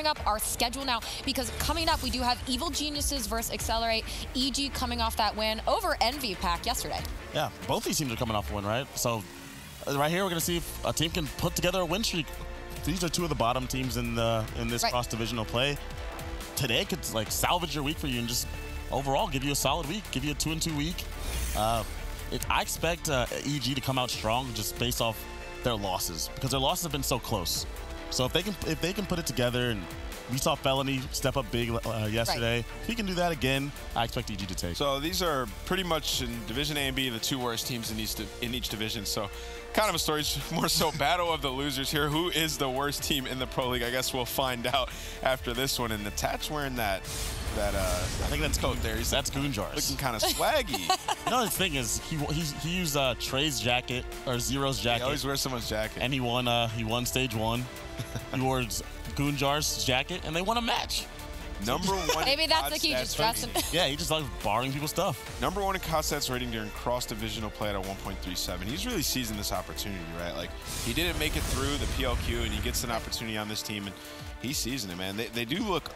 bring up our schedule now, because coming up we do have Evil Geniuses versus Accelerate. EG coming off that win over Envy Pack yesterday. Yeah, both these teams are coming off a win, right? So right here we're going to see if a team can put together a win streak. These are two of the bottom teams in this cross-divisional play. Today could like salvage your week for you and just overall give you a solid week, give you a 2-2 week. I expect EG to come out strong just based off their losses, because their losses have been so close. So if they can put it together, and we saw Felony step up big yesterday. Right. If he can do that again, I expect EG to take. So these are pretty much in Division A and B the two worst teams in each division. So kind of a story, more so battle of the losers here. Who is the worst team in the Pro League? I guess we'll find out after this one. And the Tatch wearing that I think that's coat there. That's Goonjars. Looking kind of swaggy. You know, the thing is, he used Trey's jacket or Zero's jacket. He always wears someone's jacket. And he won stage 1. He wore Goonjar's jacket, and they won a match. Number 1. Maybe that's the key. Just dress him. Yeah, he just likes borrowing people's stuff. Number 1 in COD stats rating during cross-divisional play at a 1.37. He's really seizing this opportunity, right? Like, he didn't make it through the PLQ, and he gets an opportunity on this team, and he's seizing it, man. They do look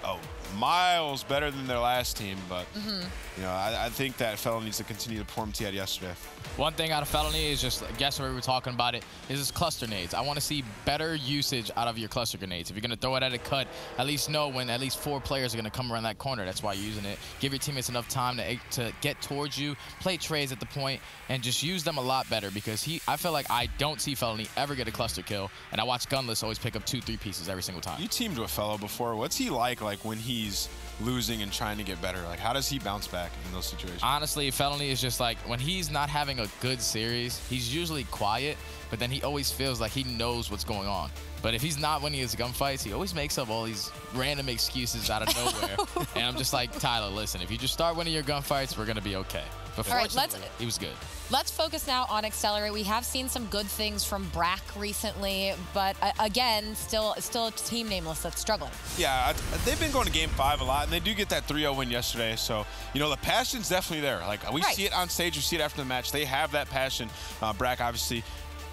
miles better than their last team, but you know, I think that Felony needs to continue to perform he had yesterday. One thing out of Felony is just, I guess we were talking about it, is his cluster nades. I want to see better usage out of your cluster grenades. If you're going to throw it at a cut, at least know when at least 4 players are going to come around that corner. That's why you're using it. Give your teammates enough time to get towards you, play trades at the point, and just use them a lot better, because I feel like I don't see Felony ever get a cluster kill, and I watch Gunless always pick up 2-3 pieces every single time. You teamed with Fellow before. What's he like when he's losing and trying to get better? Like, how does he bounce back in those situations? Honestly, Felony is just like, when he's not having a good series, he's usually quiet, but then he always feels like he knows what's going on. But if he's not winning his gunfights, he always makes up all these random excuses out of nowhere. And I'm just like, Tyler, listen, if you just start winning your gunfights, we're going to be okay. But fortunately, he was good. Let's focus now on Accelerate. We have seen some good things from Brack recently, but again, still a team nameless that's struggling. Yeah, they've been going to Game 5 a lot, and they do get that 3-0 win yesterday. So, you know, the passion's definitely there. Like, we see it on stage, we see it after the match. They have that passion. Brack, obviously,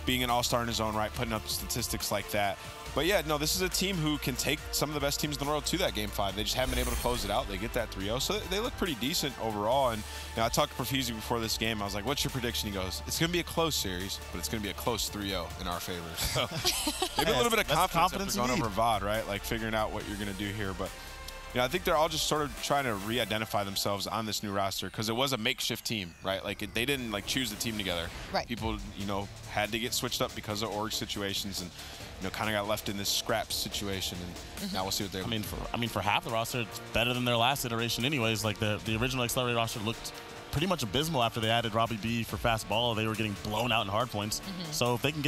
being an all-star in his own right, putting up statistics like that. But yeah, no, this is a team who can take some of the best teams in the world to that Game 5. They just haven't been able to close it out. They get that 3-0, so they look pretty decent overall. And you know, I talked to Profusi before this game. I was like, what's your prediction? He goes, it's going to be a close series, but it's going to be a close 3-0 in our favor. So maybe a little bit of confidence after going over VOD, right? Like figuring out what you're going to do here. But you know, I think they're all just sort of trying to re-identify themselves on this new roster, because it was a makeshift team, right? Like they didn't like choose the team together. Right. People, you know, had to get switched up because of org situations, and you know, kind of got left in this scrap situation. And now we'll see what they. I mean, for half the roster, it's better than their last iteration, anyways. Like the original Accelerate roster looked pretty much abysmal after they added Robbie B for fast ball. They were getting blown out in hard points. So if they can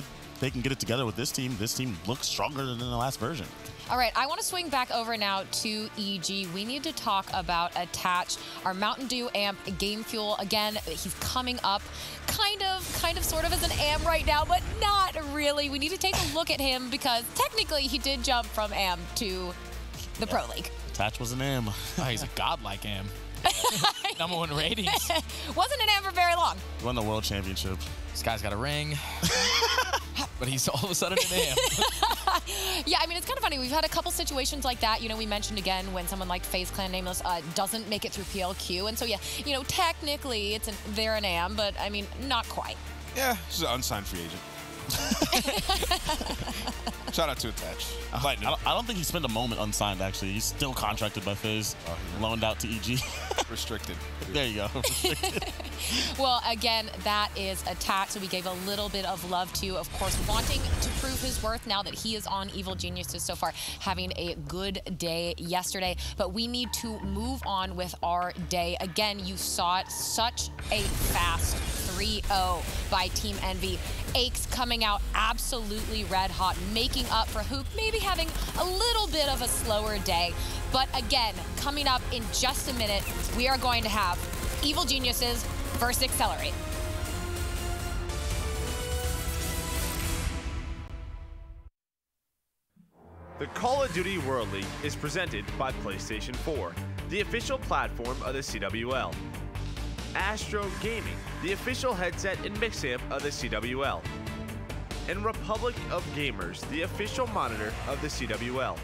get it together with this team looks stronger than the last version. All right, I want to swing back over now to EG. We need to talk about Attach, our Mountain Dew amp Game Fuel. Again, he's coming up kind of, sort of as an AM right now, but not really. We need to take a look at him, because technically he did jump from AM to the Pro League. Attach was an AM. Oh, he's a godlike AM. #1 ratings. Wasn't an AM for very long. He won the World Championship. This guy's got a ring. But he's all of a sudden an AM. Yeah, I mean, it's kind of funny. We've had a couple situations like that. You know, we mentioned again when someone like FaZe Clan Nameless doesn't make it through PLQ. And so, yeah, you know, technically they're an AM, but I mean, not quite. Yeah, this is an unsigned free agent. Shout out to Attach. I don't think he spent a moment unsigned, actually. He's still contracted by FaZe, loaned out to EG. Restricted. There you go. Restricted. Well, again, that is Attach. So we gave a little bit of love to, of course, wanting to prove his worth now that he is on Evil Geniuses so far, having a good day yesterday. But we need to move on with our day. Again, you saw it, such a fast 3-0 by Team Envy. Aches coming out absolutely red hot, making up for Hoop maybe having a little bit of a slower day. But again, coming up in just a minute, we are going to have Evil Geniuses versus Accelerate. The Call of Duty World League is presented by PlayStation 4, the official platform of the CWL. Astro Gaming, the official headset and mix amp of the CWL. And Republic of Gamers, the official monitor of the CWL.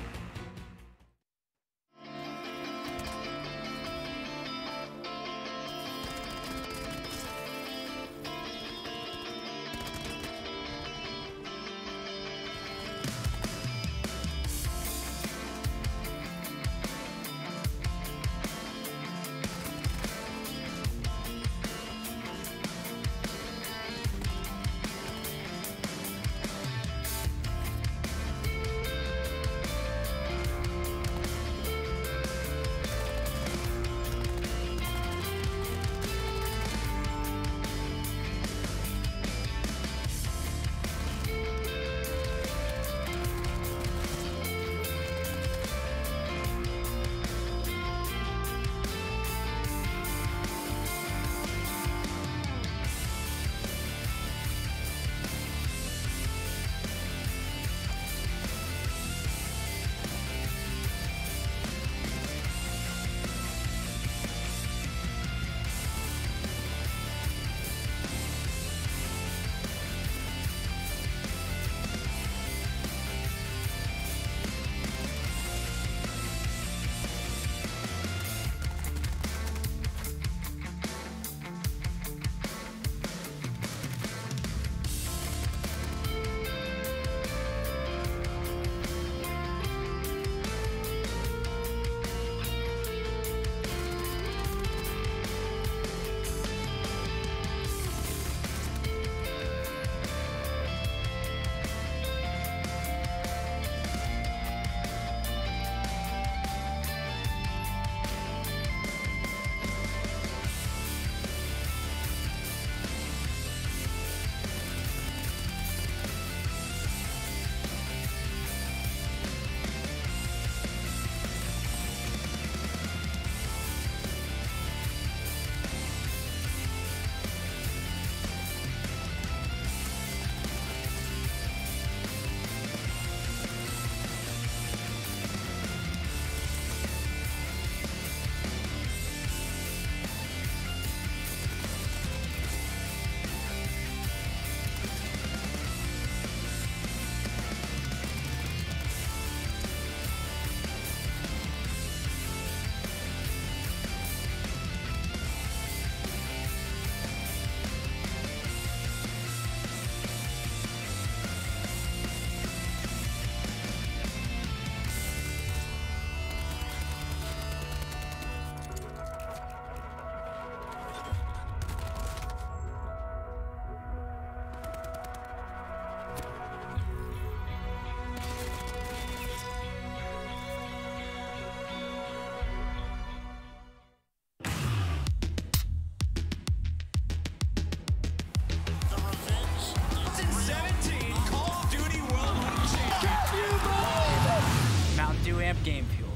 Dew Amp Game Fuel.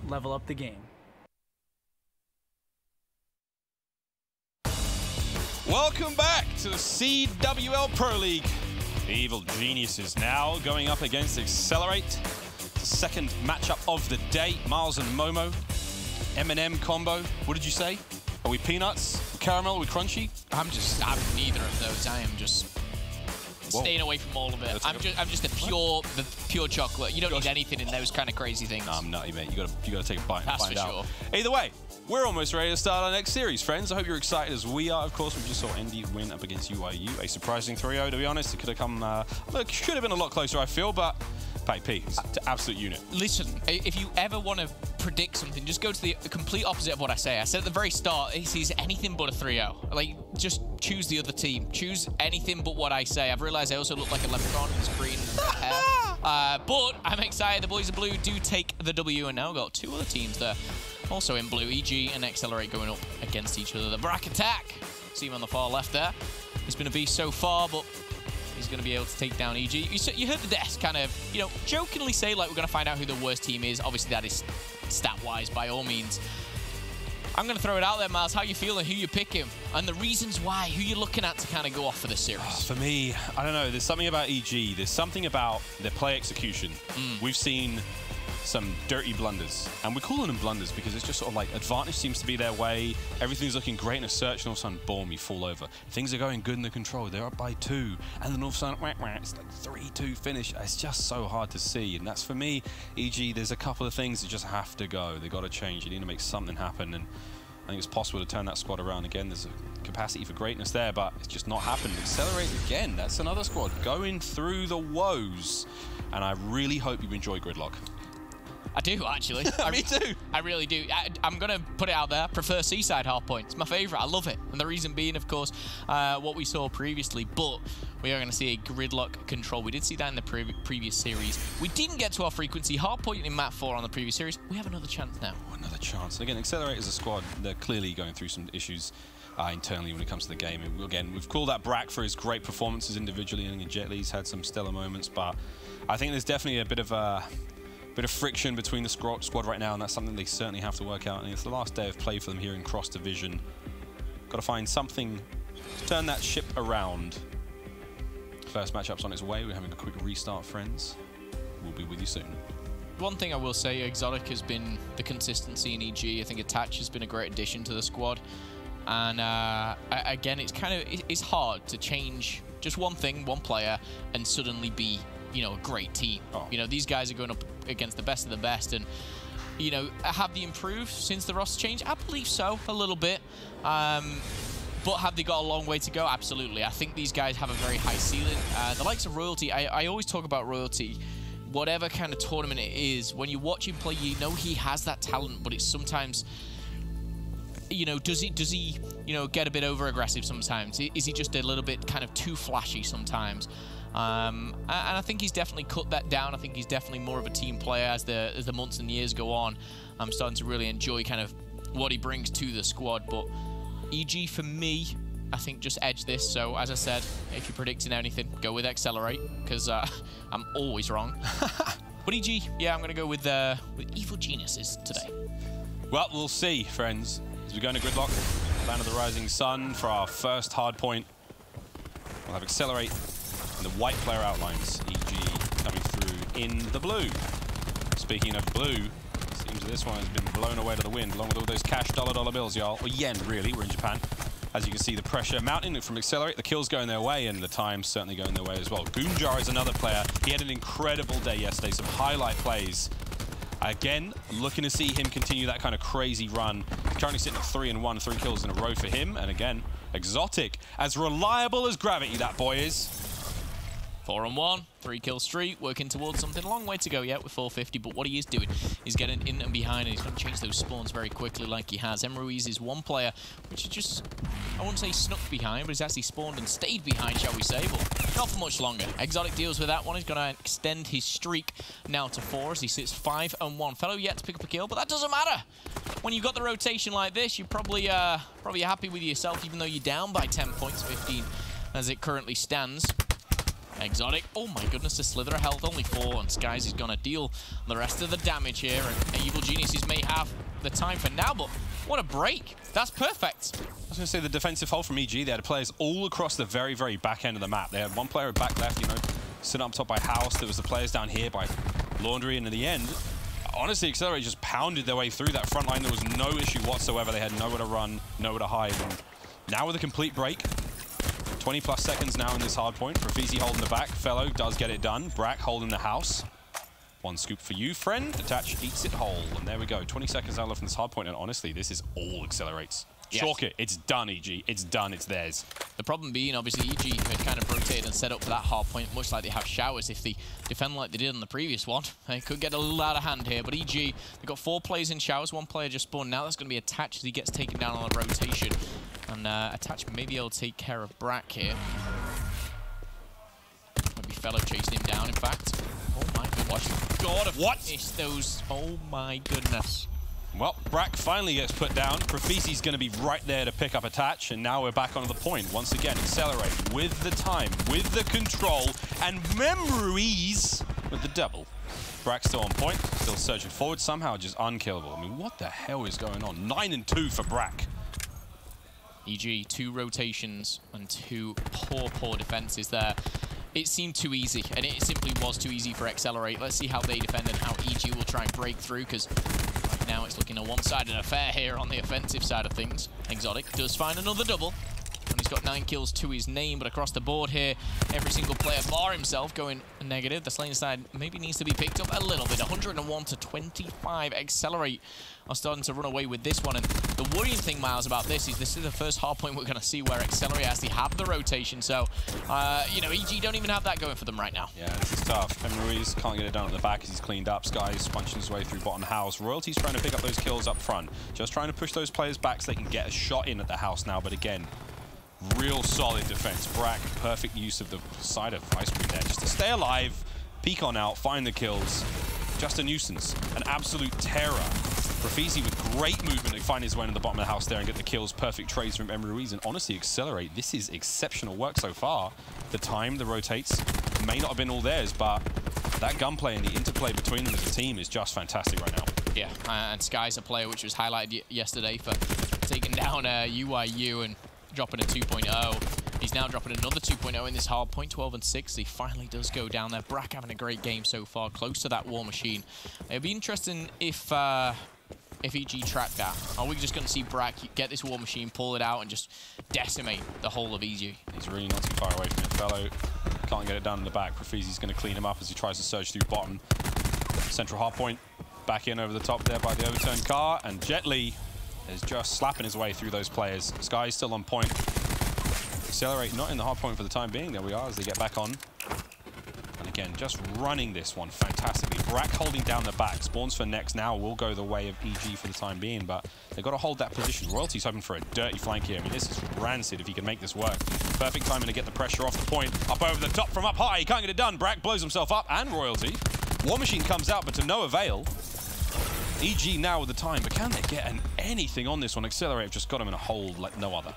Level up the game. Welcome back to the CWL Pro League. The Evil Geniuses now going up against Accelerate. The second matchup of the day. Miles and Momo. M&M combo. What did you say? Are we peanuts? Caramel? Are we crunchy? I'm neither of those. I am just staying away from all of it. I'm just the pure chocolate. You don't need anything in those kind of crazy things. No, I'm nutty, mate. You gotta take a bite and That's find for out. sure. Either way, we're almost ready to start our next series, friends. I hope you're excited as we are. Of course, we just saw ND win up against UIU. A surprising 3-0, to be honest. It could have come, look, should have been a lot closer, I feel, but Patty P, it's an absolute unit. Listen, if you ever want to predict something, just go to the complete opposite of what I say. I said at the very start, this is anything but a 3-0. Like, just choose the other team. Choose anything but what I say. I've realized I also look like a leprechaun with this green hair. But I'm excited. The boys in blue do take the W, and now we've got two other teams there. Also in blue, EG and Accelerate going up against each other. The Brack Attack. See him on the far left there. He's been a beast so far, but he's going to be able to take down EG. You heard the desk kind of, you know, jokingly say, like, we're going to find out who the worst team is. Obviously, that is stat-wise, by all means. I'm going to throw it out there, Miles. How you feeling? Who you picking? And the reasons why. Who you looking at to kind of go off for the series? For me, I don't know. There's something about EG. There's something about their play execution. We've seen some dirty blunders, and we're calling them blunders because it's just sort of like advantage seems to be their way. Everything's looking great in a search, and all of a sudden, boom, you fall over. Things are going good in the control. They're up by 2, and then all of a sudden, it's like 3-2 finish. It's just so hard to see, and that's for me. EG, there's a couple of things that just have to go. They got to change. You need to make something happen, and I think it's possible to turn that squad around again. There's a capacity for greatness there, but it's just not happened. Accelerate again. That's another squad going through the woes, and I really hope you enjoy Gridlock. I do, actually. Me too. I really do. I'm going to put it out there. Prefer Seaside Hardpoint. It's my favourite. I love it. And the reason being, of course, what we saw previously. But we are going to see a Gridlock control. We did see that in the previous series. We didn't get to our frequency. Hardpoint in map 4 on the previous series. We have another chance now. Oh, another chance. And again, Accelerate as a squad, they're clearly going through some issues internally when it comes to the game. And again, we've called out Brack for his great performances individually, and Jet Li's had some stellar moments. But I think there's definitely a bit of friction between the squad right now, and that's something they certainly have to work out. And it's the last day of play for them here in Cross Division. Got to find something to turn that ship around. First matchup's on its way. We're having a quick restart, friends. We'll be with you soon. One thing I will say, Exotic has been the consistency in EG. I think Attach has been a great addition to the squad. And again, it's hard to change just one thing, one player, and suddenly be, you know, a great team. You know, these guys are going up against the best of the best, and, you know, have they improved since the roster change? I believe so, a little bit. But have they got a long way to go? Absolutely. I think these guys have a very high ceiling. The likes of Royalty, I always talk about Royalty. Whatever kind of tournament it is, when you watch him play, you know he has that talent, but it's sometimes, you know, does he, you know, get a bit over-aggressive sometimes? Is he just a little bit kind of too flashy sometimes? And I think he's definitely cut that down. I think he's definitely more of a team player as the months and years go on. I'm starting to really enjoy kind of what he brings to the squad. But EG, for me, I think just edge this. So, as I said, if you're predicting anything, go with Accelerate, because I'm always wrong. But EG, yeah, I'm going to go with Evil Geniuses today. Well, we'll see, friends. As we go into Gridlock, Land of the Rising Sun for our first hard point. We'll have Accelerate and the white player outlines. EG coming through in the blue. Speaking of blue, seems this one has been blown away to the wind, along with all those cash dollar bills, y'all. Or yen, really. We're in Japan. As you can see, the pressure mounting from Accelerate. The kills going their way, and the time's certainly going their way as well. Goonjar is another player. He had an incredible day yesterday. Some highlight plays. Again, looking to see him continue that kind of crazy run. He's currently sitting at 3-1, 3 kills in a row for him. And again, Exotic, as reliable as gravity, that boy is. 4-on-1, 3-kill streak, working towards something. A long way to go yet with 450, but what he is doing is getting in and behind, and he's going to change those spawns very quickly like he has. Emruiz is one player which is just, I wouldn't say snuck behind, but he's actually spawned and stayed behind, shall we say, but not for much longer. Exotic deals with that one. He's going to extend his streak now to 4 as he sits 5-1. Fellow yet to pick up a kill, but that doesn't matter. When you've got the rotation like this, you're probably happy with yourself, even though you're down by 10 points, 15 as it currently stands. Exotic, oh my goodness, a slither of health, only 4, and Skies is going to deal the rest of the damage here, and Evil Geniuses may have the time for now, but what a break. That's perfect. I was going to say the defensive hold from EG, they had players all across the very, very back end of the map. They had one player back left, you know, sitting up top by House. There was the players down here by Laundry, and in the end, honestly, Accelerate just pounded their way through that front line. There was no issue whatsoever. They had nowhere to run, nowhere to hide. And now with a complete break, 20+ seconds now in this hard point. Profeezy holding the back. Fellow does get it done. Brack holding the house. One scoop for you, friend. Attach eats it whole. And there we go. 20 seconds now left in this hard point. And honestly, this is all Accelerates. Yes. Chalk it. It's done, EG. It's done. It's theirs. The problem being, obviously, EG had kind of rotated and set up for that hard point, much like they have Showers. If they defend like they did on the previous one, they could get a little out of hand here. But EG, they've got 4 players in Showers. 1 player just spawned. Now that's going to be Attach as he gets taken down on a rotation. And Attach maybe able to take care of Brack here. Maybe Fellow chasing him down, in fact. Oh my goodness. What? Those. Oh my goodness. Well, Brack finally gets put down. Profeezy's going to be right there to pick up Attach, and now we're back onto the point. Once again, Accelerate with the time, with the control, and Memories with the double. Brack still on point, still surging forward, somehow just unkillable. I mean, what the hell is going on? 9-2 for Brack. EG, 2 rotations and 2 poor defenses there. It seemed too easy, and it simply was too easy for Accelerate. Let's see how they defend and how EG will try and break through, because right now it's looking a one-sided affair here on the offensive side of things. Exotic does find another double, and he's got 9 kills to his name, but across the board here, every single player bar himself going negative. The Slayer side maybe needs to be picked up a little bit. 101 to 25. Accelerate are starting to run away with this one, and the worrying thing, Miles, about this is the first hard point we're going to see where Accelerate actually have the rotation, so, you know, EG don't even have that going for them right now. Yeah, this is tough. And Ruiz can't get it done at the back as he's cleaned up. Sky's punching his way through bottom house. Royalty's trying to pick up those kills up front, just trying to push those players back so they can get a shot in at the house now, but again, real solid defense. Brack, perfect use of the side of Ice Cream there, just to stay alive, peek on out, find the kills. Just a nuisance, an absolute terror. Profeezy with great movement to find his way in the bottom of the house there and get the kills. Perfect trades from Emery Ruiz, and honestly, Accelerate, this is exceptional work so far. The time, the rotates, may not have been all theirs, but that gunplay and the interplay between them as a team is just fantastic right now. Yeah, and Sky's a player which was highlighted yesterday for taking down UIU and dropping a 2.0. He's now dropping another 2.0 in this hard point, 12-6. He finally does go down there. Brack having a great game so far, close to that War Machine. It'll be interesting if EG track that. Are we just going to see Brack get this War Machine, pull it out, and just decimate the whole of EG? He's really not too far away from it. Fellow can't get it done in the back. Profeezy's going to clean him up as he tries to surge through bottom. Central hard point, back in over the top there by the overturned car, and Jet Li is just slapping his way through those players. Sky's still on point. Accelerate not in the hard point for the time being. There we are as they get back on. And again, just running this one fantastically. Brack holding down the back. Spawns for next now will go the way of EG for the time being, but they've got to hold that position. Royalty's hoping for a dirty flank here. I mean, this is rancid if he can make this work. Perfect timing to get the pressure off the point. Up over the top from up high. He can't get it done. Brack blows himself up, and Royalty. War Machine comes out, but to no avail. EG now with the time, but can they get anything on this one? Accelerate have just got him in a hold like no other.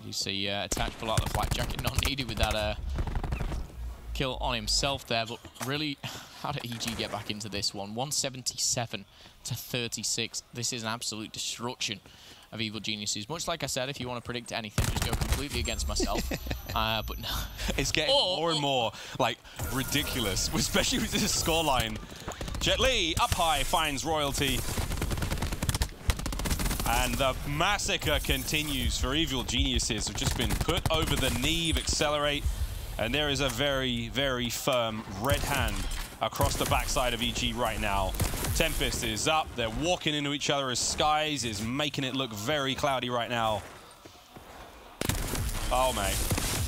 You see Attach pull out the flak jacket, not needed with that kill on himself there, but really, how did EG get back into this one? 177 to 36. This is an absolute destruction of Evil Geniuses. Much like I said, if you want to predict anything, just go completely against myself. But no. It's getting more and more, like, ridiculous, especially with this scoreline. Jet Li, up high, finds Royalty. And the massacre continues for Evil Geniuses, who've just been put over the knee of Accelerate. And there is a very, very firm red hand across the backside of EG right now. Tempest is up. They're walking into each other as Skies is making it look very cloudy right now. Oh, mate.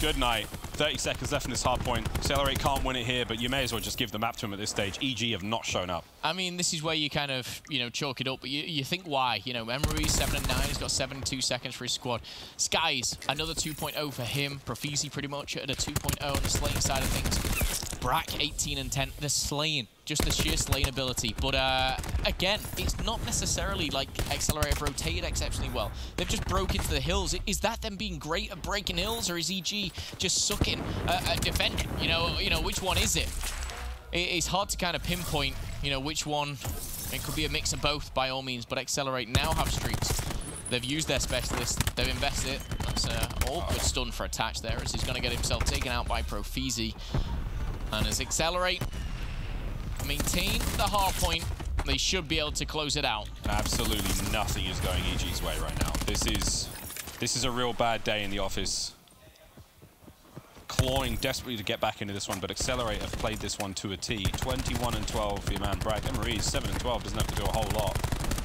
Good night. 30 seconds left in this hard point. Accelerate can't win it here, but you may as well just give the map to him at this stage. EG have not shown up. I mean, this is where you kind of, you know, chalk it up, but you think why? You know, Emery 7-9, he's got 7-2 seconds for his squad. Skies, another 2.0 for him. Profeezy pretty much at a 2.0 on the slaying side of things. Brack 18 and 10. They're slaying, just the sheer slaying ability. But again, it's not necessarily like Accelerate have rotated exceptionally well. They've just broke into the hills. Is that them being great at breaking hills, or is EG just sucking at defending? You know, which one is it? It's hard to kind of pinpoint, you know, which one. It could be a mix of both by all means, but Accelerate now have streaks. They've used their specialist, they've invested it. That's an awkward stun for attach there, as he's going to get himself taken out by Profeezy. And as Accelerate maintain the hard point, they should be able to close it out. Absolutely nothing is going EG's way right now. This is a real bad day in the office. Clawing desperately to get back into this one, but Accelerate have played this one to a T. 21 and 12 for your man Brack. Emery 7 and 12, doesn't have to do a whole lot.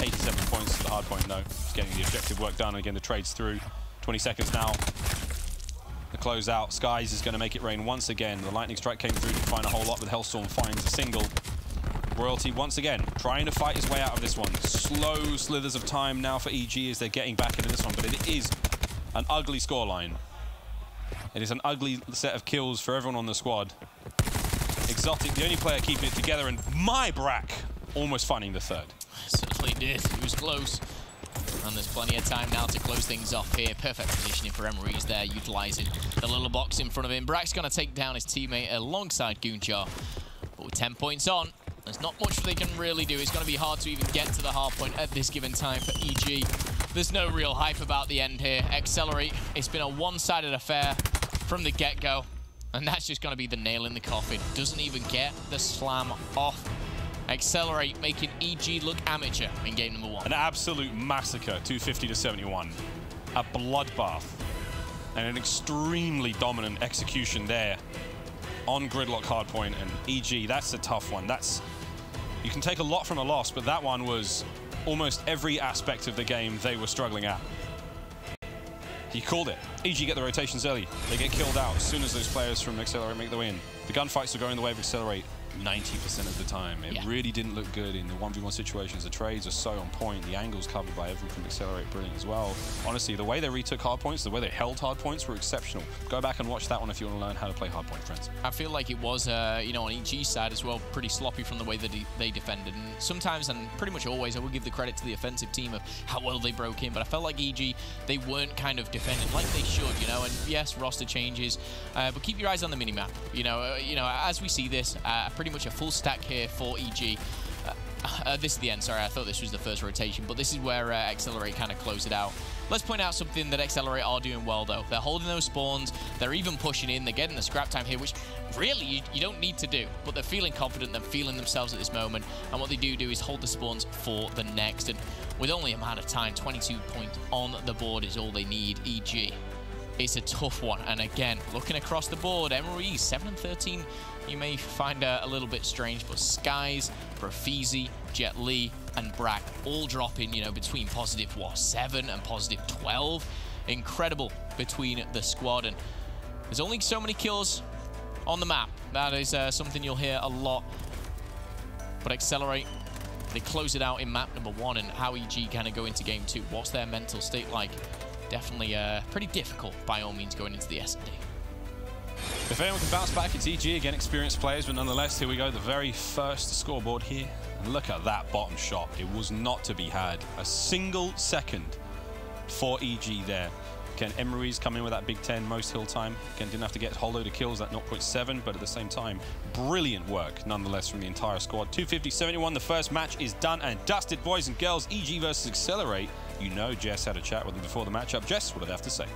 87 points to the hard point though. Just getting the objective work done. Again, the trade's through. 20 seconds now. The closeout. Skies is going to make it rain once again. The lightning strike came through to find a whole lot, but Hellstorm finds a single. Royalty once again trying to fight his way out of this one. Slow slithers of time now for EG as they're getting back into this one, but it is an ugly scoreline. It is an ugly set of kills for everyone on the squad. Exotic, the only player keeping it together, and my Brack almost finding the third. Certainly did. He was close. And there's plenty of time now to close things off here. Perfect positioning for Emery's there, utilizing the little box in front of him. Brack's going to take down his teammate alongside Goonjar. But with 10 points on, there's not much they can really do. It's going to be hard to even get to the hard point at this given time for EG. There's no real hype about the end here. Accelerate, it's been a one-sided affair from the get-go. And that's just going to be the nail in the coffin. Doesn't even get the slam off. Accelerate, making EG look amateur in game number 1. An absolute massacre, 250 to 71. A bloodbath. And an extremely dominant execution there on Gridlock hardpoint. And EG, that's a tough one. You can take a lot from a loss, but that one was almost every aspect of the game they were struggling at. He called it. EG get the rotations early. They get killed out as soon as those players from Accelerate make the win. The gunfights are going the way of Accelerate 90% of the time. It really didn't look good in the 1v1 situations. The trades are so on point. The angles covered by everyone from Accelerate, brilliant as well. Honestly, the way they retook hardpoints, the way they held hardpoints were exceptional. Go back and watch that one if you want to learn how to play hardpoint, friends. I feel like it was, you know, on EG's side as well, pretty sloppy from the way that they defended. And sometimes, and pretty much always, I will give the credit to the offensive team of how well they broke in. But I felt like EG, they weren't kind of defending like they should, you know. And yes, roster changes, but keep your eyes on the minimap. You know, as we see this, pretty much a full stack here for EG. This is the end, sorry, I thought this was the first rotation, but this is where Accelerate kind of close it out. Let's point out something that Accelerate are doing well, though. They're holding those spawns, they're even pushing in, they're getting the scrap time here, which really you don't need to do, but they're feeling confident, they're feeling themselves at this moment, and what they do is hold the spawns for the next, and with only a amount of time, 22 points on the board is all they need. EG, it's a tough one, and again, looking across the board, Emery 7 and 13, you may find a little bit strange, but Skies, Profeezy, Jet Li, and Brack all dropping, you know, between positive 7 and positive 12. Incredible between the squad, and there's only so many kills on the map. That is something you'll hear a lot. But Accelerate, they close it out in map number 1, and how EG kind of go into game 2. What's their mental state like? Definitely pretty difficult by all means going into the S&D. If anyone can bounce back, it's EG. Again, experienced players, but nonetheless, here we go. The very first scoreboard here. And look at that bottom shot. It was not to be had. A single second for EG there. Again, Emery's come in with that Big 10 most hill time. Again, didn't have to get whole load of kills, that 0.7, but at the same time, brilliant work nonetheless from the entire squad. 250-71, the first match is done and dusted, boys and girls. EG versus Accelerate. You know Jess had a chat with them before the matchup. Jess, what do they have to say?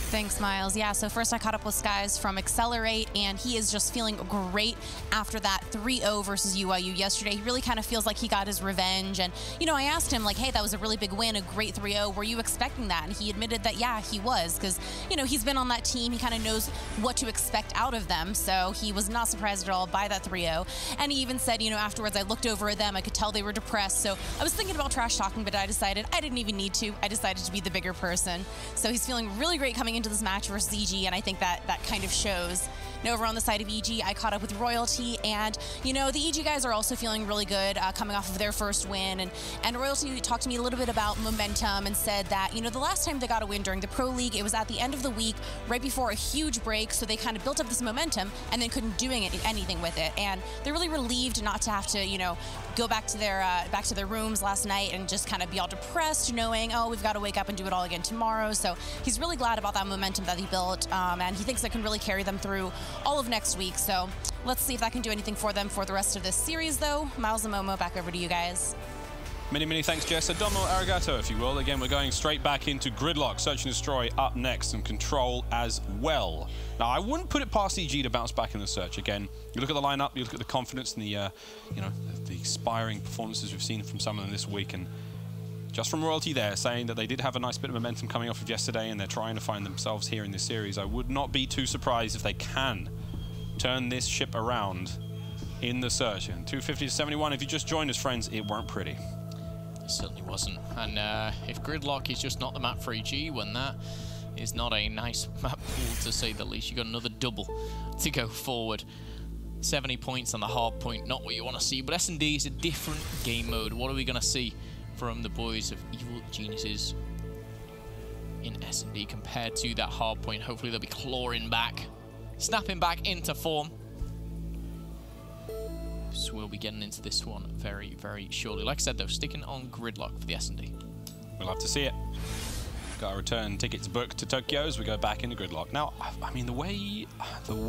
Thanks, Miles. Yeah, so first I caught up with Skies from Accelerate, and he is just feeling great after that 3-0 versus UIU yesterday. He really kind of feels like he got his revenge. And, you know, I asked him, like, hey, that was a really big win, a great 3-0. Were you expecting that? And he admitted that, yeah, he was, because, you know, he's been on that team. He kind of knows what to expect out of them. So he was not surprised at all by that 3-0. And he even said, you know, afterwards, I looked over at them. I could tell they were depressed. So I was thinking about trash talking, but I decided I didn't even need to. I decided to be the bigger person. So he's feeling really great coming into into this match versus EG, and I think that kind of shows. And over on the side of EG, I caught up with Royalty, and you know, the EG guys are also feeling really good coming off of their first win, and Royalty talked to me a little bit about momentum and said that, you know, the last time they got a win during the Pro League, it was at the end of the week, right before a huge break, so they kind of built up this momentum and then couldn't do anything with it, and they're really relieved not to have to, you know, go back to their rooms last night and just kind of be all depressed, knowing, oh, we've got to wake up and do it all again tomorrow. So he's really glad about that momentum that he built, and he thinks that can really carry them through all of next week. So let's see if that can do anything for them for the rest of this series, though. Miles and Momo, back over to you guys. Many thanks, Jess. Domo arigato, if you will. Again, we're going straight back into Gridlock. Search and Destroy up next, and Control as well. Now, I wouldn't put it past EG to bounce back in the Search. Again, you look at the lineup, you look at the confidence and the, you know, the inspiring performances we've seen from some of them this week, and just from Royalty there, saying that they did have a nice bit of momentum coming off of yesterday, and they're trying to find themselves here in this series. I would not be too surprised if they can turn this ship around in the Search. And 250 to 71, if you just joined us, friends, it weren't pretty. It certainly wasn't. And if Gridlock is just not the map for EG, when that is not a nice map pool, to say the least, you got another double to go forward. 70 points on the hard point, not what you want to see. But S&D is a different game mode. What are we going to see from the boys of Evil Geniuses in S&D compared to that hard point? Hopefully they'll be clawing back, snapping back into form. So we'll be getting into this one very, very shortly. Like I said, though, sticking on Gridlock for the S&D. We'll have to see it. Got our return tickets booked to Tokyo as we go back into Gridlock. Now, I mean, the way,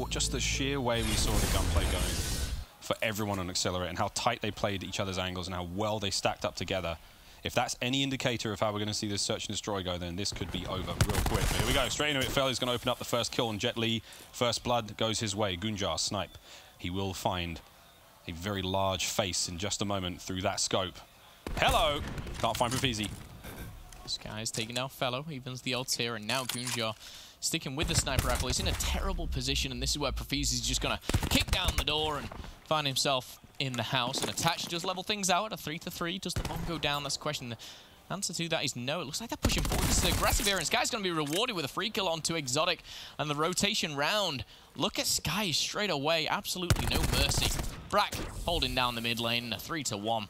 just the sheer way we saw the gunplay going for everyone on Accelerate, and how tight they played each other's angles and how well they stacked up together. If that's any indicator of how we're going to see this Search and Destroy go, then this could be over real quick. Here we go, straight into it. Felly's going to open up the first kill on Jet Li. First blood goes his way. Gunjar, snipe. He will find a very large face in just a moment through that scope. Hello! Can't find Profizi. This guy's taking out Fellow, evens the odds here, and now Gunjar sticking with the sniper rifle. He's in a terrible position, and this is where Profizi's just going to kick down the door and find himself in the house. And Attach does level things out at a 3-3. Does the bomb go down? That's the question. The answer to that is no. It looks like they're pushing forward. This is aggressive here, and Sky's going to be rewarded with a free kill onto Exotic, and the rotation round. Look at Sky straight away. Absolutely no mercy. Brack holding down the mid lane, a 3-1.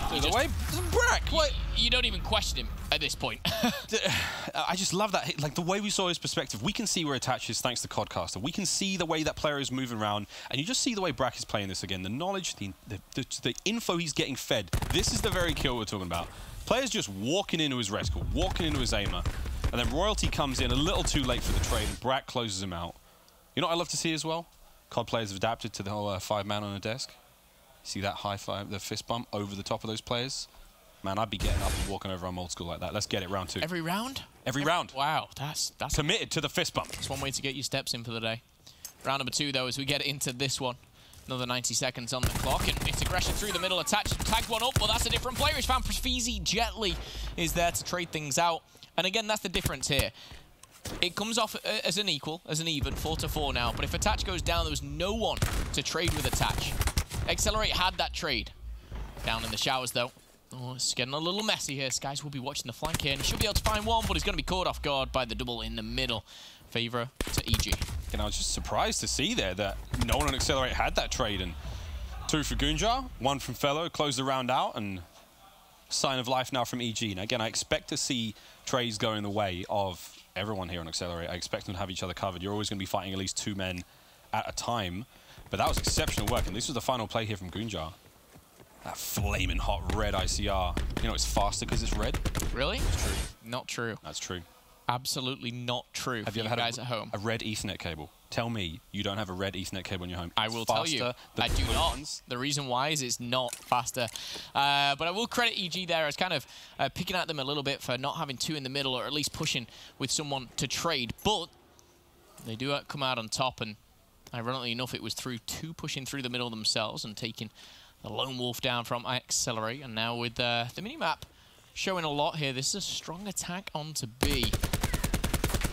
The way, Brack, what? You don't even question him at this point. I just love that. Like, the way we saw his perspective, we can see where Attach is thanks to Codcaster. We can see the way that player is moving around, and you just see the way Brack is playing this again. The knowledge, the info he's getting fed. This is the very kill we're talking about. Players just walking into his rescue, walking into his aimer, and then Royalty comes in a little too late for the trade, and Brack closes him out. You know what I love to see as well? COD players have adapted to the whole 5-man on a desk. See that high five, the fist bump over the top of those players? Man, I'd be getting up and walking over on old school like that. Let's get it, round 2. Every round? Every round. Wow, that's committed to the fist bump. That's one way to get your steps in for the day. Round number 2, though, as we get into this one. Another 90 seconds on the clock, and it's aggression through the middle. Attach, tagged one up, but that's a different player. He's found Profizi. Jet Li is there to trade things out. And again, that's the difference here. It comes off as an equal, as an even, 4-4 now. But if Attach goes down, there was no one to trade with Attach. Accelerate had that trade. Down in the showers, though. Oh, it's getting a little messy here. Skies will be watching the flank here, and he should be able to find one, but he's going to be caught off guard by the double in the middle. Favor to EG. And I was just surprised to see there that no one on Accelerate had that trade. And 2 for Gunjar, 1 from Fellow, close the round out, and sign of life now from EG. And again, I expect to see trades going the way of everyone here on Accelerate. I expect them to have each other covered. You're always going to be fighting at least 2 men at a time. But that was exceptional work, and this was the final play here from Gunjar. That flaming hot red ICR. You know, it's faster because it's red. Really? It's true. Not true. That's true. Absolutely not true. Have you ever had guys at home? A red Ethernet cable? Tell me you don't have a red Ethernet cable in your home. I will tell you, I do not. The reason why is it's not faster. But I will credit EG there as kind of picking at them a little bit for not having 2 in the middle, or at least pushing with someone to trade. But they do come out on top, and ironically enough, it was through 2 pushing through the middle themselves and taking the lone wolf down from Accelerate. And now with the minimap showing a lot here, this is a strong attack onto B.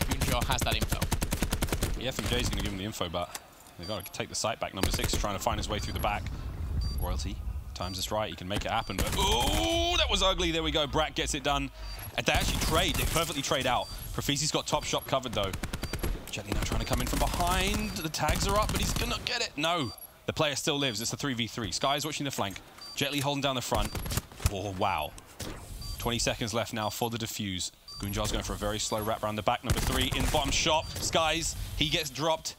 Gunjar has that info. The FMJ is going to give him the info, but they've got to take the site back. Number 6 trying to find his way through the back. Royalty Times this right, he can make it happen, but ooh, that was ugly. There we go, Brack gets it done. And they actually trade, they perfectly trade out. Profizi's got top shot covered though. Jetly now trying to come in from behind. The tags are up, but he's gonna get it. No, the player still lives. It's a 3v3. Sky's watching the flank. Jetly holding down the front. Oh, wow. 20 seconds left now for the defuse. Goonjar's going for a very slow wrap around the back. Number 3 in bottom shot. Skies, he gets dropped.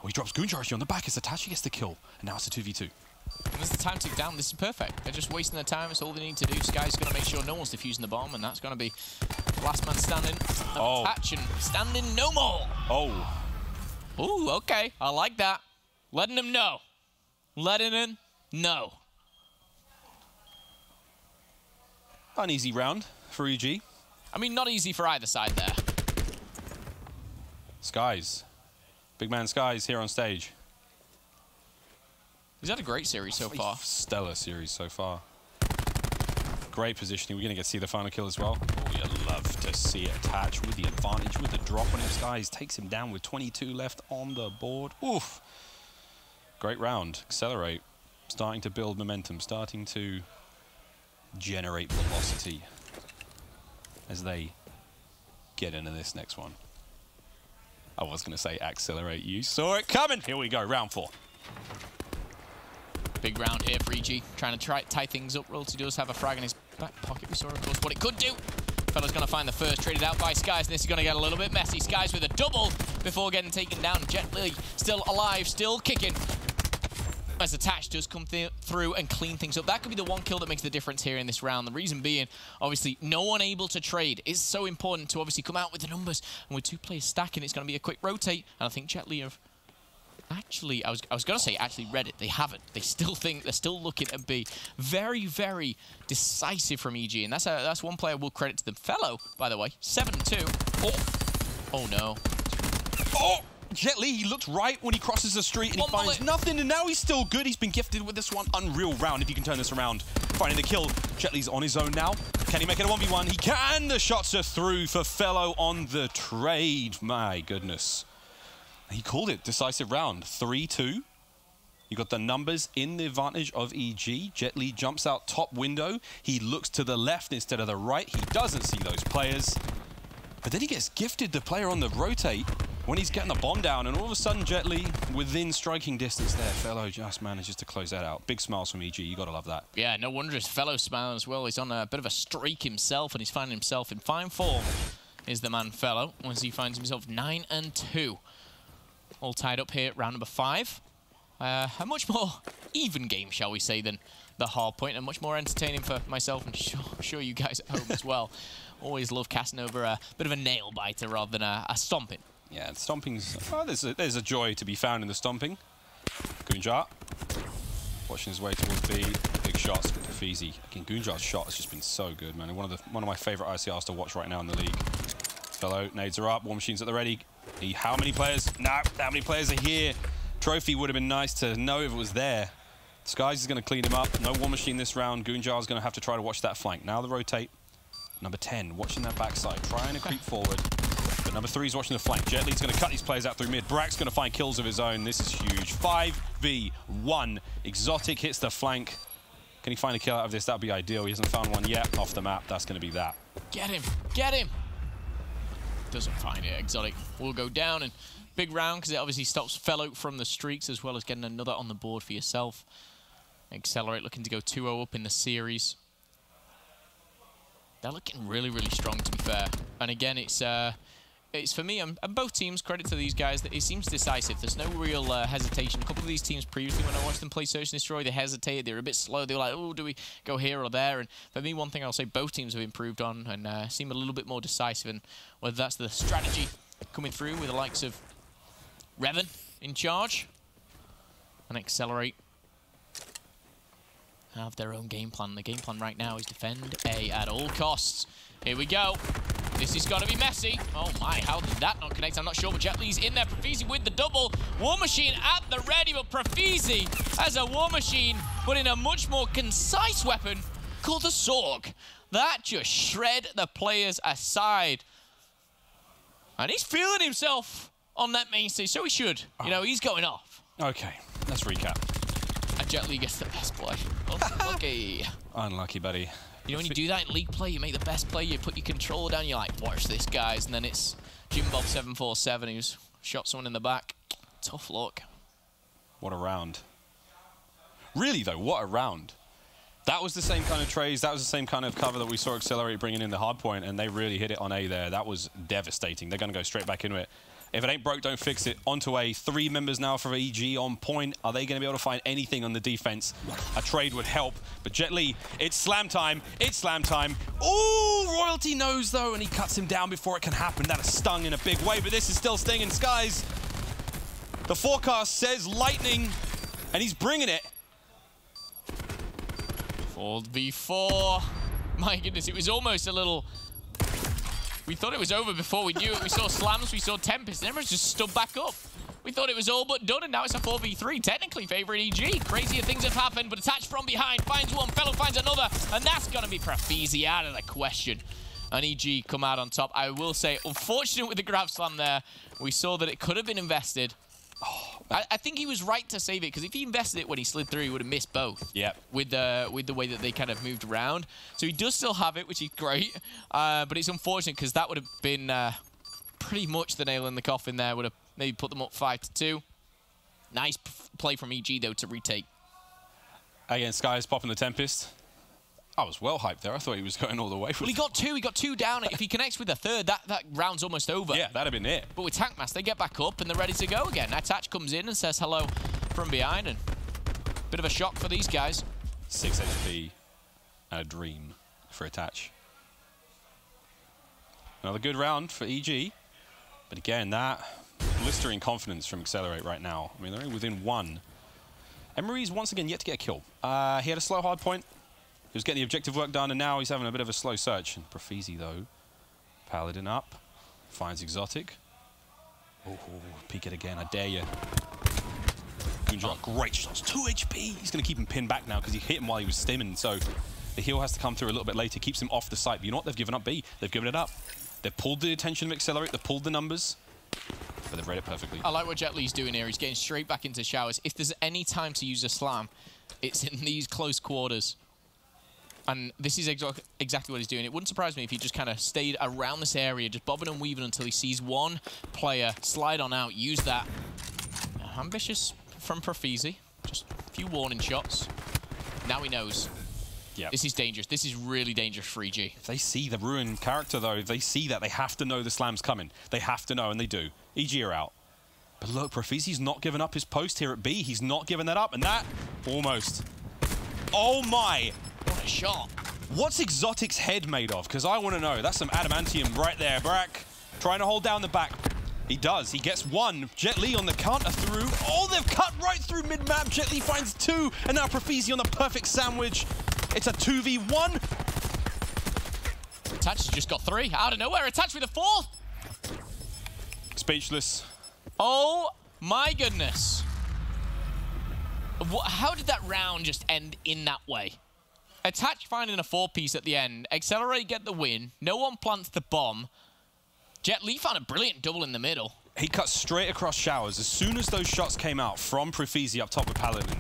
Oh, he drops Goonjar actually on the back as Itachi gets the kill. And now it's a 2v2. And as the time tick down, this is perfect. They're just wasting their time. It's all they need to do. Sky's going to make sure no one's defusing the bomb, and that's going to be the last man standing. Attach and standing no more. Oh. Ooh, okay. I like that. Letting him know. Letting him know. An easy round for EG. I mean, not easy for either side there. Skies. Big man Skies here on stage. He's had a great series so far. Stellar series so far. Great positioning. We're going to get to see the final kill as well. Oh, you'd love to see it attach with the advantage, with the drop on him. Skies takes him down with 22 left on the board. Oof. Great round. Accelerate. Starting to build momentum. Starting to generate velocity as they get into this next one. I was going to say accelerate. You saw it coming. Here we go. Round 4. Big round here for EG, trying to tie things up. Royalty does have a frag in his back pocket. We saw, of course, what it could do. Fella's going to find the first, traded out by Skies, and this is going to get a little bit messy. Skies with a double before getting taken down. Jetly still alive, still kicking. As Attach does come through and clean things up. That could be the one kill that makes the difference here in this round. The reason being, obviously, no one able to trade. It's so important to obviously come out with the numbers. And with 2 players stacking, it's going to be a quick rotate. And I think Jetly have... Actually, I was going to say actually read it. They haven't. They still think they're still looking to be very, very decisive from EG, and that's one player we'll credit to them. Fellow, by the way, 7-2. Oh no. Oh, Jetly, he looks right when he crosses the street and he finds nothing, and now he's still good. He's been gifted with this one. Unreal round if you can turn this around. Finding the kill. Jetly's on his own now. Can he make it a 1v1? He can. The shots are through for Fellow on the trade. My goodness. He called it. Decisive round. 3-2. You got the numbers in the advantage of EG. Jetly jumps out top window. He looks to the left instead of the right. He doesn't see those players. But then he gets gifted the player on the rotate when he's getting the bomb down. And all of a sudden, Jetly within striking distance there. Fellow just manages to close that out. Big smiles from EG. You got to love that. Yeah, no wonder his Fellow smile as well. He's on a bit of a streak himself, and he's finding himself in fine form. Is the man Fellow once he finds himself 9-2. All tied up here, round number 5. A much more even game, shall we say, than the hard point, and much more entertaining for myself and sure you guys at home as well. Always love casting over a bit of a nail biter rather than a stomping. Yeah, stomping's... Oh, there's a joy to be found in the stomping. Goonjar watching his way towards B. Big shots with Profizi. Again, Goonjar's shot has just been so good, man. One of my favorite ICRs to watch right now in the league. Fellow, nades are up, War Machine's at the ready. How many players? No, how many players are here? Trophy would have been nice to know if it was there. Skies is going to clean him up. No War Machine this round. Goonjar is going to have to try to watch that flank. Now the rotate. Number 10, watching that backside, trying to creep forward. But number 3 is watching the flank. Jetly's going to cut these players out through mid. Brack's going to find kills of his own. This is huge. 5v1. Exotic hits the flank. Can he find a kill out of this? That would be ideal. He hasn't found one yet. Off the map. That's going to be that. Get him. Get him. Doesn't find it. Exotic will go down, and big round because it obviously stops Fellow from the streaks as well as getting another on the board for yourself. Accelerate looking to go 2-0 up in the series. They're looking really, really strong, to be fair. And again, it's for me, and both teams, credit to these guys, that it seems decisive. There's no real hesitation. A couple of these teams previously, when I watched them play Search and Destroy, they hesitated. They were a bit slow. They were like, oh, do we go here or there? And for me, one thing I'll say both teams have improved on and seem a little bit more decisive. And whether that's the strategy coming through with the likes of Revan in charge and Accelerate have their own game plan. The game plan right now is defend A at all costs. Here we go. This is going to be messy. Oh my, how did that not connect? I'm not sure, but Jetly's in there. Profizi with the double. War Machine at the ready, but Profizi as a War Machine, but in a much more concise weapon called the Sorg. That just shred the players aside. And he's feeling himself on that main stage, so he should. You know, he's going off. Okay, let's recap. A Jet Li gets the best play. Unlucky. Unlucky, buddy. You know, when you do that in league play, you make the best play, you put your controller down, you're like, watch this, guys. And then it's JimBob747 who's shot someone in the back. Tough luck. What a round. Really, though, what a round. That was the same kind of trays, that was the same kind of cover that we saw Accelerate bringing in the hard point, and they really hit it on A there. That was devastating. They're going to go straight back into it. If it ain't broke, don't fix it. Onto A. 3 members now for EG on point. Are they going to be able to find anything on the defense? A trade would help. But Jet Li, it's slam time. It's slam time. Ooh, Royalty knows, though, and he cuts him down before it can happen. That has stung in a big way, but this is still stinging skies. The forecast says lightning, and he's bringing it. 4v4. My goodness, it was almost a little... We thought it was over before we knew it. We saw slams, we saw Tempest, and everyone's just stood back up. We thought it was all but done, and now it's a 4v3, technically favoring EG. Crazier things have happened, but attached from behind, finds one, Fellow finds another, and that's going to be Profeezy out of the question. And EG come out on top. I will say, unfortunate with the grab slam there. We saw that it could have been invested. I think he was right to save it, because if he invested it when he slid through, he would have missed both. Yeah. With the way that they kind of moved around. So he does still have it, which is great. But it's unfortunate, because that would have been pretty much the nail in the coffin there. Would have maybe put them up 5-2. Nice play from EG, though, to retake. Again, Sky's popping the Tempest. I was well hyped there. I thought he was going all the way. Well, he got two down. If he connects with the third, that round's almost over. Yeah, that'd have been it. But with Tankmaster, they get back up and they're ready to go again. Attach comes in and says hello from behind, and bit of a shock for these guys. 6 HP and a dream for Attach. Another good round for EG. But again, that blistering confidence from Accelerate right now. I mean, they're only within 1. Emery's once again yet to get a kill. He had a slow hard point. He was getting the objective work done, and now he's having a bit of a slow search. And Profeezy, though, Paladin up, finds Exotic. Oh, peek it again, I dare you. Moonshot, great shots, 2 HP. He's going to keep him pinned back now because he hit him while he was stimming, so the heal has to come through a little bit later, keeps him off the site. But you know what? They've given up B. They've given it up. They've pulled the attention of Accelerate, they've pulled the numbers, but they've read it perfectly. I like what Jet Li's doing here. He's getting straight back into showers. If there's any time to use a slam, it's in these close quarters. And this is exactly what he's doing. It wouldn't surprise me if he just kind of stayed around this area, just bobbing and weaving until he sees one player slide on out, use that. Ambitious from Profeezy. Just a few warning shots. Now he knows. Yep. This is dangerous. This is really dangerous for EG. If they see the Ruin character, though, if they see that, they have to know the slam's coming. They have to know, and they do. EG are out. But look, Profeezy's not giving up his post here at B. He's not giving that up, and that almost. Oh my! What a shot. What's Exotic's head made of? Because I want to know. That's some adamantium right there. Brack trying to hold down the back. He does. He gets 1. Jet Li on the counter through. Oh, they've cut right through mid-map. Jet Li finds 2. And now Profeezy on the perfect sandwich. It's a 2v1. Attach has just got 3. Out of nowhere. Attach with a 4th. Speechless. Oh, my goodness. How did that round just end in that way? Attach finding a 4-piece at the end. Accelerate get the win. No one plants the bomb. Jet Li found a brilliant double in the middle. He cut straight across showers. As soon as those shots came out from Profeezy up top of Paladin.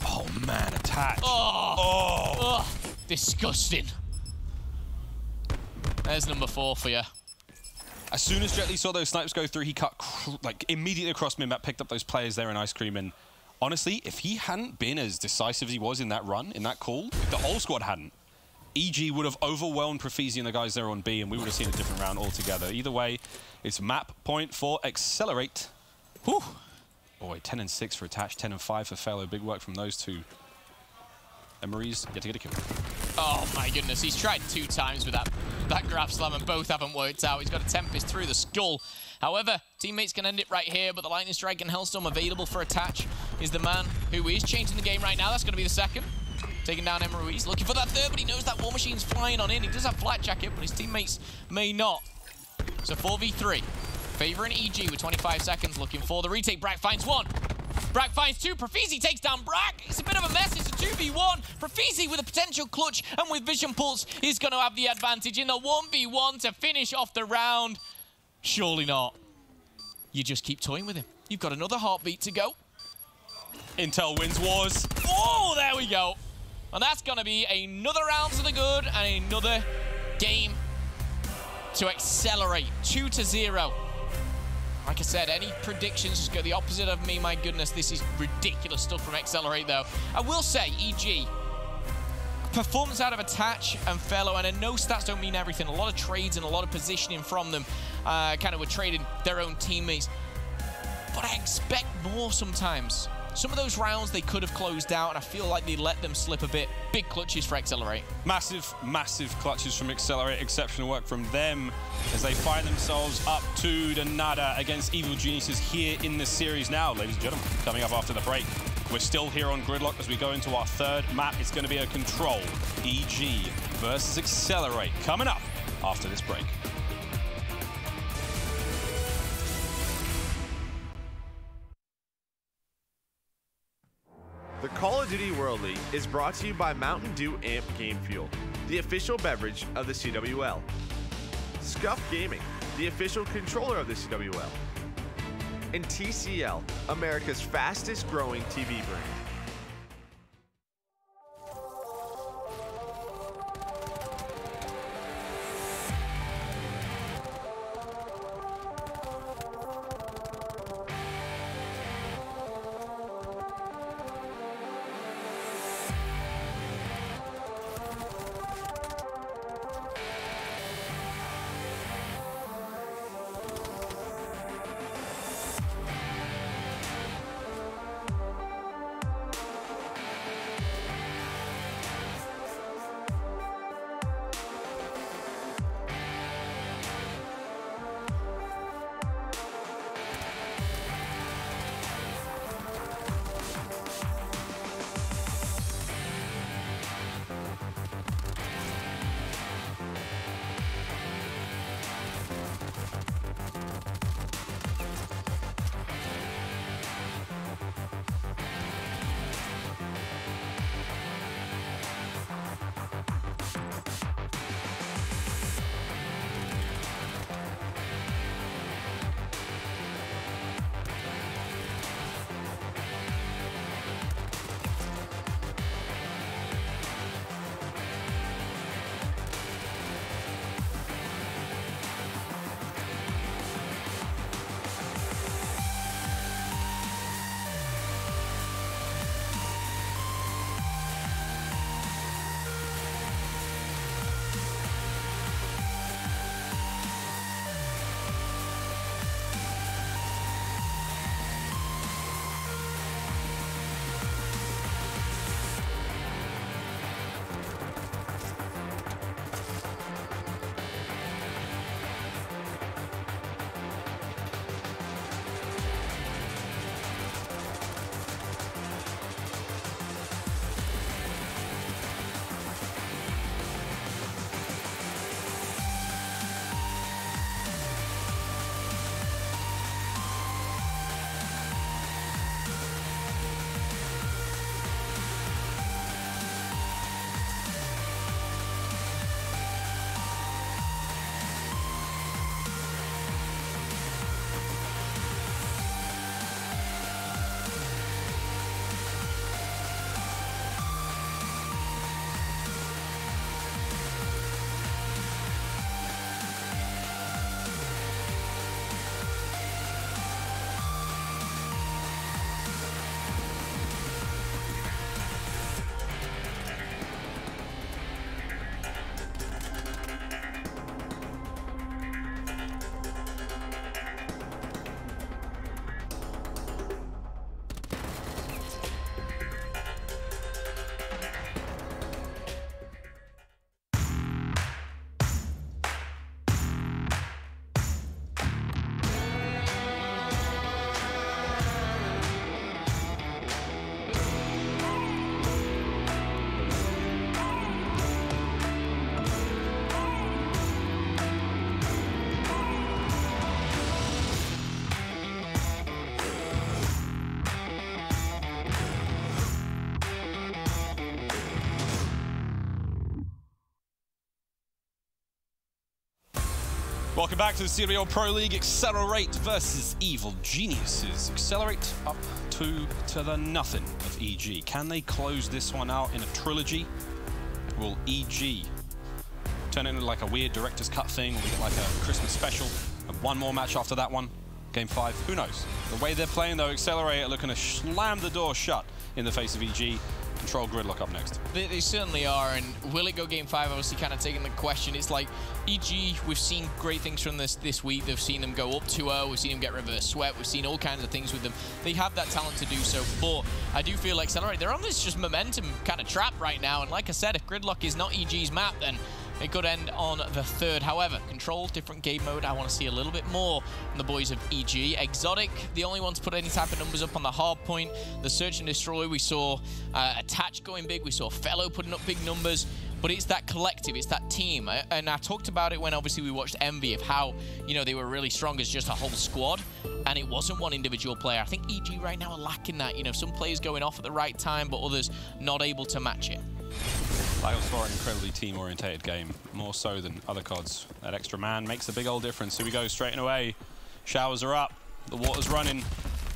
Oh, man, Attach. Oh. Disgusting. There's number 4 for you. As soon as Jet Li saw those snipes go through, he cut like immediately across mid-map, picked up those players there in Ice Cream, and honestly, if he hadn't been as decisive as he was in that run, in that call, if the whole squad hadn't, EG would have overwhelmed Profeezy and the guys there on B, and we would have seen a different round altogether. Either way, it's map point for Accelerate. Whew. Boy, 10 and 6 for Attach, 10 and 5 for Fellow. Big work from those two. Emery's yet to get a kill. Oh my goodness, he's tried 2 times with that grab slam and both haven't worked out. He's got a Tempest through the skull. However, teammates can end it right here, but the Lightning Strike and Hellstorm available for Attach is the man who is changing the game right now. That's going to be the second. Taking down Emery. He's looking for that third, but he knows that War Machine's flying on in. He does have Flight Jacket, but his teammates may not. So 4v3. Favoring EG with 25 seconds, looking for the retake. Brack finds 1. Brack finds 2. Profeezy takes down Brack. It's a bit of a mess. It's a 2v1. Profeezy with a potential clutch, and with Vision Pulse, he's going to have the advantage in the 1v1 to finish off the round. Surely not. You just keep toying with him. You've got another heartbeat to go. Intel wins wars. Oh, there we go. And that's going to be another round to the good and another game to accelerate. 2-0. Like I said, any predictions just go the opposite of me. My goodness, this is ridiculous stuff from Accelerate, though. I will say, EG, performance out of Attach and Fellow, and I know stats don't mean everything. A lot of trades and a lot of positioning from them kind of were trading their own teammates. But I expect more sometimes. Some of those rounds they could have closed out, and I feel like they let them slip a bit. Big clutches for Accelerate. Massive, massive clutches from Accelerate. Exceptional work from them as they find themselves up to the nada against Evil Geniuses here in the series now, ladies and gentlemen. Coming up after the break, we're still here on Gridlock as we go into our third map. It's going to be a Control, EG versus Accelerate. Coming up after this break. The Call of Duty World League is brought to you by Mountain Dew Amp Game Fuel, the official beverage of the CWL. Scuff Gaming, the official controller of the CWL. And TCL, America's fastest growing TV brand. Welcome back to the CWL Pro League. Accelerate versus Evil Geniuses. Accelerate up 2 to the nothing of EG. Can they close this one out in a trilogy? Will EG turn it into like a weird director's cut thing? Will we get like a Christmas special? And one more match after that one? Game 5? Who knows? The way they're playing though, Accelerate are looking to slam the door shut in the face of EG. Control Gridlock up next. They certainly are, and will it go Game 5? Obviously kind of taking the question. It's like EG, we've seen great things from this week. They've seen them go up 2-0. We've seen them get reverse swept. We've seen all kinds of things with them. They have that talent to do so, but I do feel like Accelerate, they're on this just momentum kind of trap right now, and like I said, if Gridlock is not EG's map, then it could end on the 3rd. However, Control, different game mode. I want to see a little bit more from the boys of EG. Exotic, the only one to put any type of numbers up on the hard point. The Search and Destroy, we saw Attach going big. We saw Fellow putting up big numbers. But it's that collective, it's that team. And I talked about it when obviously we watched Envy of how, you know, they were really strong as just a whole squad. And it wasn't one individual player. I think EG right now are lacking that. You know, some players going off at the right time, but others not able to match it. Battles for an incredibly team-orientated game, more so than other CODs. That extra man makes a big old difference. Here we go, straight away. Showers are up, the water's running,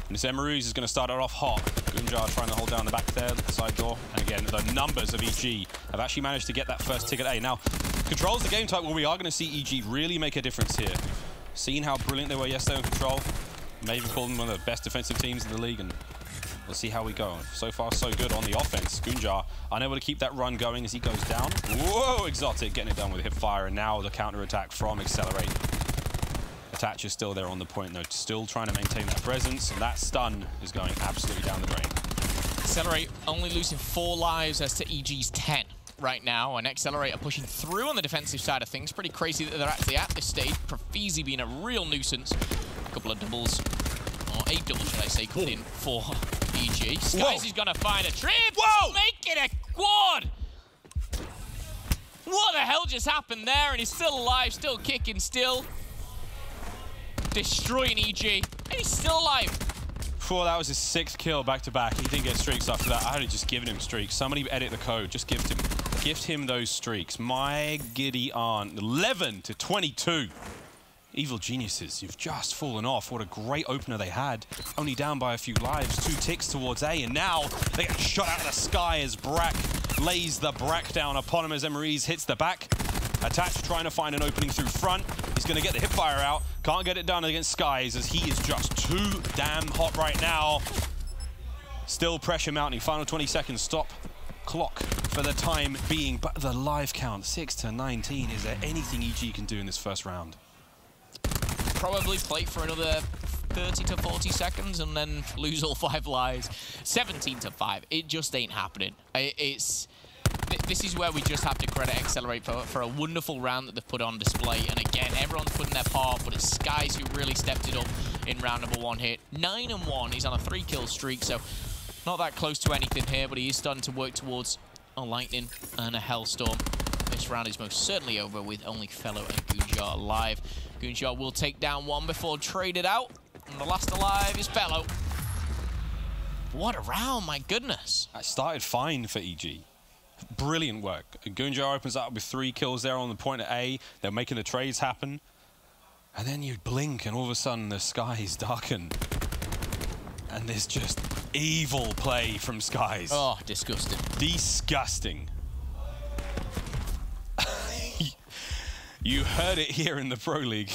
and this Emeruz is going to start it off hot. Goonjar trying to hold down the back there, the side door. And again, the numbers of EG have actually managed to get that first ticket A. Now, Control's the game type where we are going to see EG really make a difference here. Seeing how brilliant they were yesterday on Control, may even call them one of the best defensive teams in the league, and we'll see how we go. So far, so good on the offense. Goonjar unable to keep that run going as he goes down. Whoa, Exotic getting it done with hip fire, and now the counter-attack from Accelerate. Attach is still there on the point, though, still trying to maintain that presence, and that stun is going absolutely down the drain. Accelerate only losing 4 lives as to EG's 10 right now, and Accelerate are pushing through on the defensive side of things. Pretty crazy that they're actually at this stage. Profizi being a real nuisance. A couple of doubles, or a double, should I say, coming in for EG. Skies is gonna find a trip. Whoa! Make it a quad! What the hell just happened there? And he's still alive, still kicking, still destroying EG. And he's still alive. That was his 6th kill back-to-back. He didn't get streaks after that. I had just given him streaks. Somebody edit the code. Just gift him those streaks. My giddy aunt. 11 to 22. Evil Geniuses, you've just fallen off. What a great opener they had. Only down by a few lives. 2 ticks towards A, and now they get shot out of the sky as Brack lays the Brack down upon him as Emeruz hits the back. Attach trying to find an opening through front. He's going to get the hipfire out. Can't get it done against Skies as he is just too damn hot right now. Still pressure mounting. Final 20 seconds. Stop clock for the time being. But the live count, 6 to 19. Is there anything EG can do in this first round? Probably play for another 30 to 40 seconds and then lose all 5 lives. 17 to 5. It just ain't happening. This is where we just have to credit Accelerate for a wonderful round that they've put on display. And again, everyone's putting their part, but it's Skies who really stepped it up in round number 1 hit. 9-1, he's on a 3-kill streak, so not that close to anything here, but he is starting to work towards a Lightning and a Hellstorm. This round is most certainly over with only Fellow and Goonjar alive. Goonjar will take down 1 before traded out, and the last alive is Fellow. What a round, my goodness. That started fine for EG. Brilliant work. Goonjar opens up with 3 kills there on the point at A. They're making the trades happen. And then you blink and all of a sudden the skies darken. And there's just evil play from Skies. Oh, disgusting. Disgusting. You heard it here in the Pro League.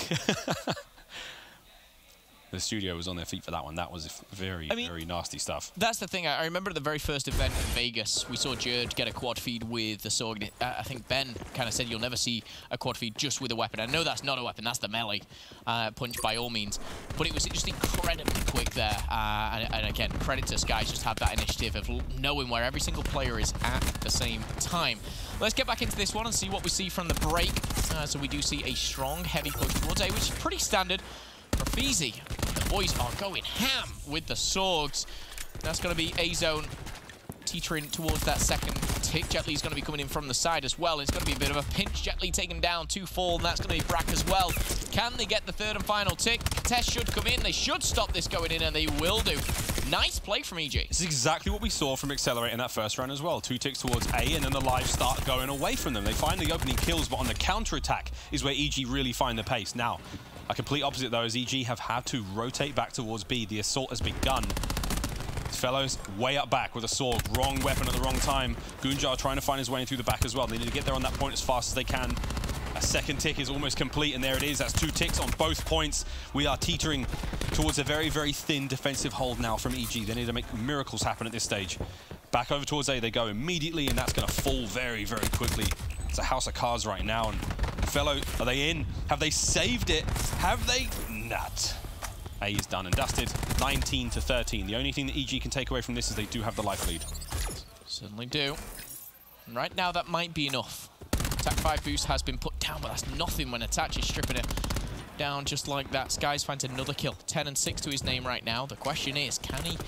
The studio was on their feet for that one. That was very nasty stuff. That's the thing. I remember at the very first event in Vegas, we saw Jerd get a quad feed with the sword. I think Ben kind of said you'll never see a quad feed just with a weapon. I know that's not a weapon. That's the melee punch by all means. But it was just incredibly quick there. And again, credit to Skies, just have that initiative of knowing where every single player is at the same time. Let's get back into this one and see what we see from the break. So we do see a strong, heavy push towards A, which is pretty standard. Profizi, the boys are going ham with the swords. That's going to be A-zone teetering towards that second tick. Jet Li's going to be coming in from the side as well. It's going to be a bit of a pinch. Jet Li taken down, 2 fall, and that's going to be Brack as well. Can they get the third and final tick? Test should come in. They should stop this going in, and they will do. Nice play from EG. This is exactly what we saw from Accelerate in that first round as well. 2 ticks towards A, and then the lives start going away from them. They find the opening kills, but on the counter-attack is where EG really find the pace. Now, a complete opposite, though, as EG have had to rotate back towards B. The assault has begun. Fellows way up back with a sword. Wrong weapon at the wrong time. Goonjar trying to find his way in through the back as well. They need to get there on that point as fast as they can. A second tick is almost complete, and there it is. That's 2 ticks on both points. We are teetering towards a very, very thin defensive hold now from EG. They need to make miracles happen at this stage. Back over towards A, they go immediately, and that's going to fall very, very quickly. It's a house of cards right now, and Fellow, are they in? Have they saved it? Have they not? A is done and dusted, 19-13. The only thing that EG can take away from this is they do have the life lead. Certainly do. And right now, that might be enough. Attack 5 boost has been put down, but that's nothing when Itachi is stripping it down just like that. Skies finds another kill. 10 and 6 to his name right now. The question is, can he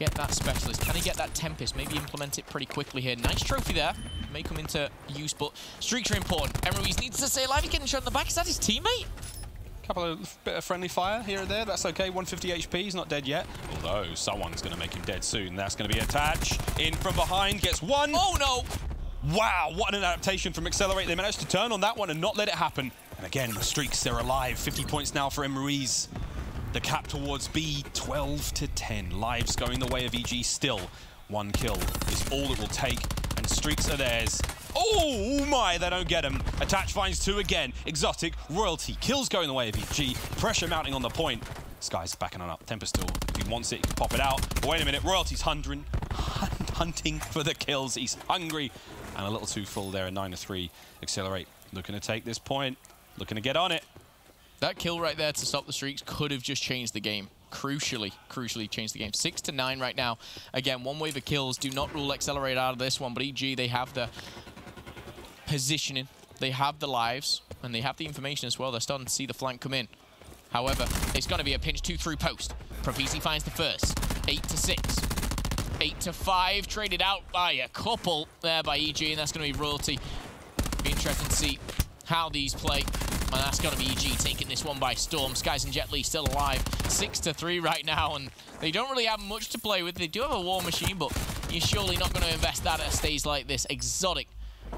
get that Specialist? Can he get that Tempest? Maybe implement it pretty quickly here. Nice trophy there. May come into use, but streaks are important. Emruiz needs to stay alive. He's getting shot in the back. Is that his teammate? Couple of bit of friendly fire here and there. That's okay. 150 HP. He's not dead yet. Although someone's going to make him dead soon. That's going to be Attach. In from behind. Gets one. Oh, no. Wow. What an adaptation from Accelerate. They managed to turn on that one and not let it happen. And again, the streaks, they're alive. 50 points now for Emruiz. The cap towards B, 12-10. Lives going the way of EG still. 1 kill is all it will take. And streaks are theirs. Oh my, they don't get him. Attach finds 2 again. Exotic, Royalty, kills going the way of EG. Pressure mounting on the point. Sky's backing on up. Tempest still, if he wants it, he can pop it out. But wait a minute, Royalty's hunting for the kills. He's hungry. And a little too full there, a 9-3. Accelerate, looking to take this point. Looking to get on it. That kill right there to stop the streaks could have just changed the game. Crucially changed the game. 6-9 right now. Again, 1 wave of kills. Do not rule Accelerate out of this one, but EG, they have the positioning, they have the lives, and they have the information as well. They're starting to see the flank come in. However, it's going to be a pinch 2 through post. Profisi finds the first. 8-6. 8-5. Traded out by a couple there by EG, and that's going to be Royalty. Be interesting to see how these play. And that's going to be EG taking this one by storm. Skies and Jet Li still alive. 6-3 right now, and they don't really have much to play with. They do have a war machine, but you're surely not going to invest that at a stage like this. Exotic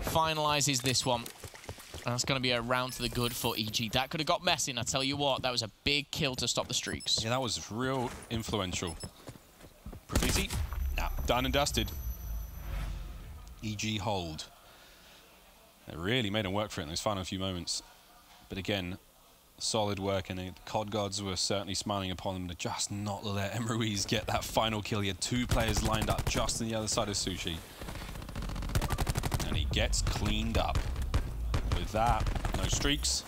finalizes this one. And that's going to be a round to the good for EG. That could have got messy, and I tell you what, that was a big kill to stop the streaks. Yeah, that was real influential. Profisi, nah, done and dusted. EG hold. They really made him work for it in those final few moments. But again, solid work, and the COD gods were certainly smiling upon them to just not let Emruiz get that final kill. He had 2 players lined up just on the other side of Sushi. And he gets cleaned up. With that, no streaks.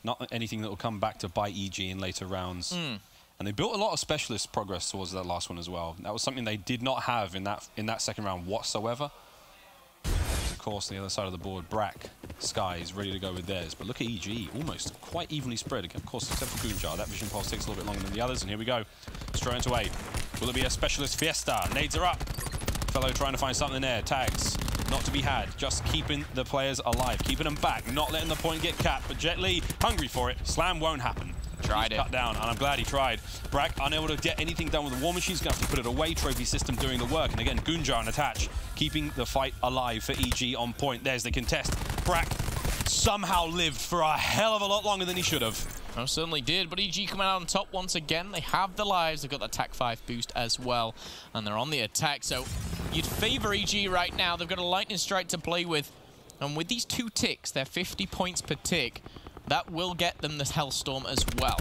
Not anything that will come back to bite EG in later rounds. And they built a lot of specialist progress towards that last one as well. That was something they did not have in that second round whatsoever. Of course, on the other side of the board, Brack, Sky is ready to go with theirs. But look at EG, almost quite evenly spread. Of course, except for Goonjar. That Vision Pulse takes a little bit longer than the others. And here we go. Straight into A. Will it be a specialist fiesta? Nades are up. Fellow trying to find something there. Tags. Not to be had. Just keeping the players alive. Keeping them back. Not letting the point get capped. But Jet Li, hungry for it. Slam won't happen. Tried it. Cut down, and I'm glad he tried. Brack unable to get anything done with the war machine. He's going to have to put it away. Trophy system doing the work. And again, Goonjar and Attach keeping the fight alive for EG on point. There's the contest. Brack somehow lived for a hell of a lot longer than he should have. Oh, certainly did, but EG coming out on top once again. They have the lives. They've got the attack 5 boost as well, and they're on the attack. So you'd favor EG right now. They've got a lightning strike to play with, and with these 2 ticks, they're 50 points per tick. That will get them the Hellstorm as well.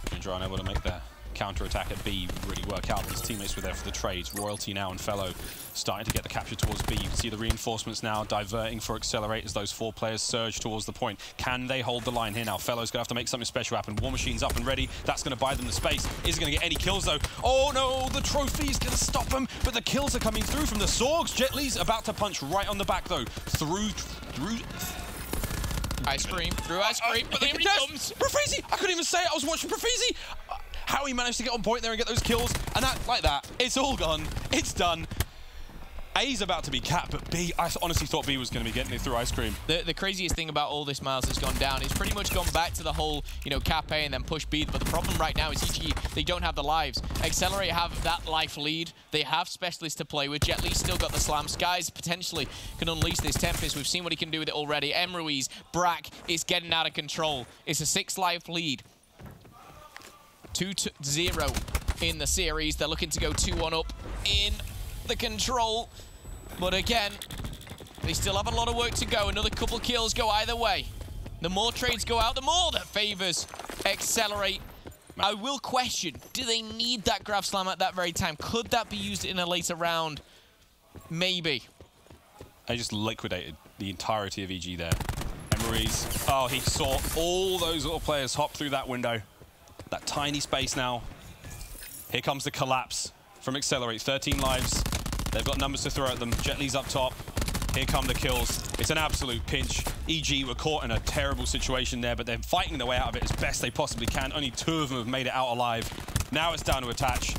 Goonjar unable to make the counter-attack at B really work out. His teammates were there for the trades. Royalty now and Fellow starting to get the capture towards B. You can see the reinforcements now diverting for Accelerate as those 4 players surge towards the point. Can they hold the line here now? Fellow's going to have to make something special happen. War Machine's up and ready. That's going to buy them the space. Isn't going to get any kills, though. Oh, no, the trophy's going to stop them, but the kills are coming through from the Sorgs. Jet Li's about to punch right on the back, though. Through Ice cream, through ice cream, but here he comes. Profisi! I couldn't even say it. I was watching Profisi. how he managed to get on point there and get those kills. And that, like that, it's all gone. It's done. A's about to be capped, but B, I honestly thought B was going to be getting it through Ice Cream. The craziest thing about all this, Miles, that's gone down is pretty much gone back to the whole, you know, cap A and then push B. But the problem right now is EG, they don't have the lives. Accelerate have that life lead. They have specialists to play with. Jet Li's still got the slam. Skies potentially can unleash this Tempest. We've seen what he can do with it already. Emruiz, Brack is getting out of control. It's a 6-life lead. 2-0 in the series. They're looking to go 2-1 up in the control, but again, they still have a lot of work to go. Another couple kills go either way. The more trades go out, the more that favors Accelerate. I will question, do they need that Grav Slam at that very time? Could that be used in a later round? Maybe. I just liquidated the entirety of EG there. Emruiz, oh, he saw all those little players hop through that window. That tiny space now. Here comes the collapse from Accelerate. 13 lives. They've got numbers to throw at them. Jet Li's up top. Here come the kills. It's an absolute pinch. EG were caught in a terrible situation there, but they're fighting their way out of it as best they possibly can. Only 2 of them have made it out alive. Now it's down to Attach.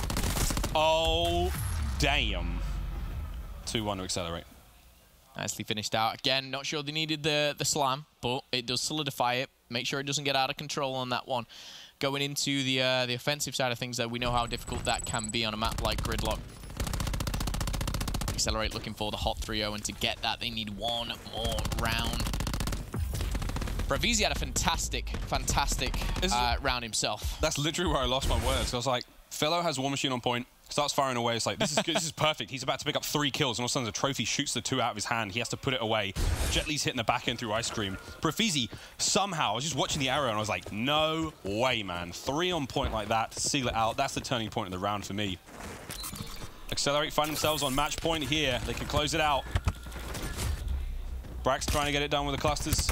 Oh, damn. 2-1 to Accelerate. Nicely finished out. Again, not sure they needed the slam, but it does solidify it. Make sure it doesn't get out of control on that one. Going into the offensive side of things, though, we know how difficult that can be on a map like Gridlock. Accelerate looking for the hot 3-0, and to get that, they need one more round. Bravizi had a fantastic round himself. That's literally where I lost my words. I was like, Fellow has War Machine on point, starts firing away. It's like, this is good, this is perfect. He's about to pick up 3 kills, and all of a sudden the trophy shoots the 2 out of his hand. He has to put it away. Jet Li's hitting the back end through Ice Cream. Bravizi, somehow, I was just watching the arrow, and I was like, no way, man. 3 on point like that to seal it out. That's the turning point of the round for me. Accelerate find themselves on match point here. They can close it out. Brack's trying to get it done with the clusters.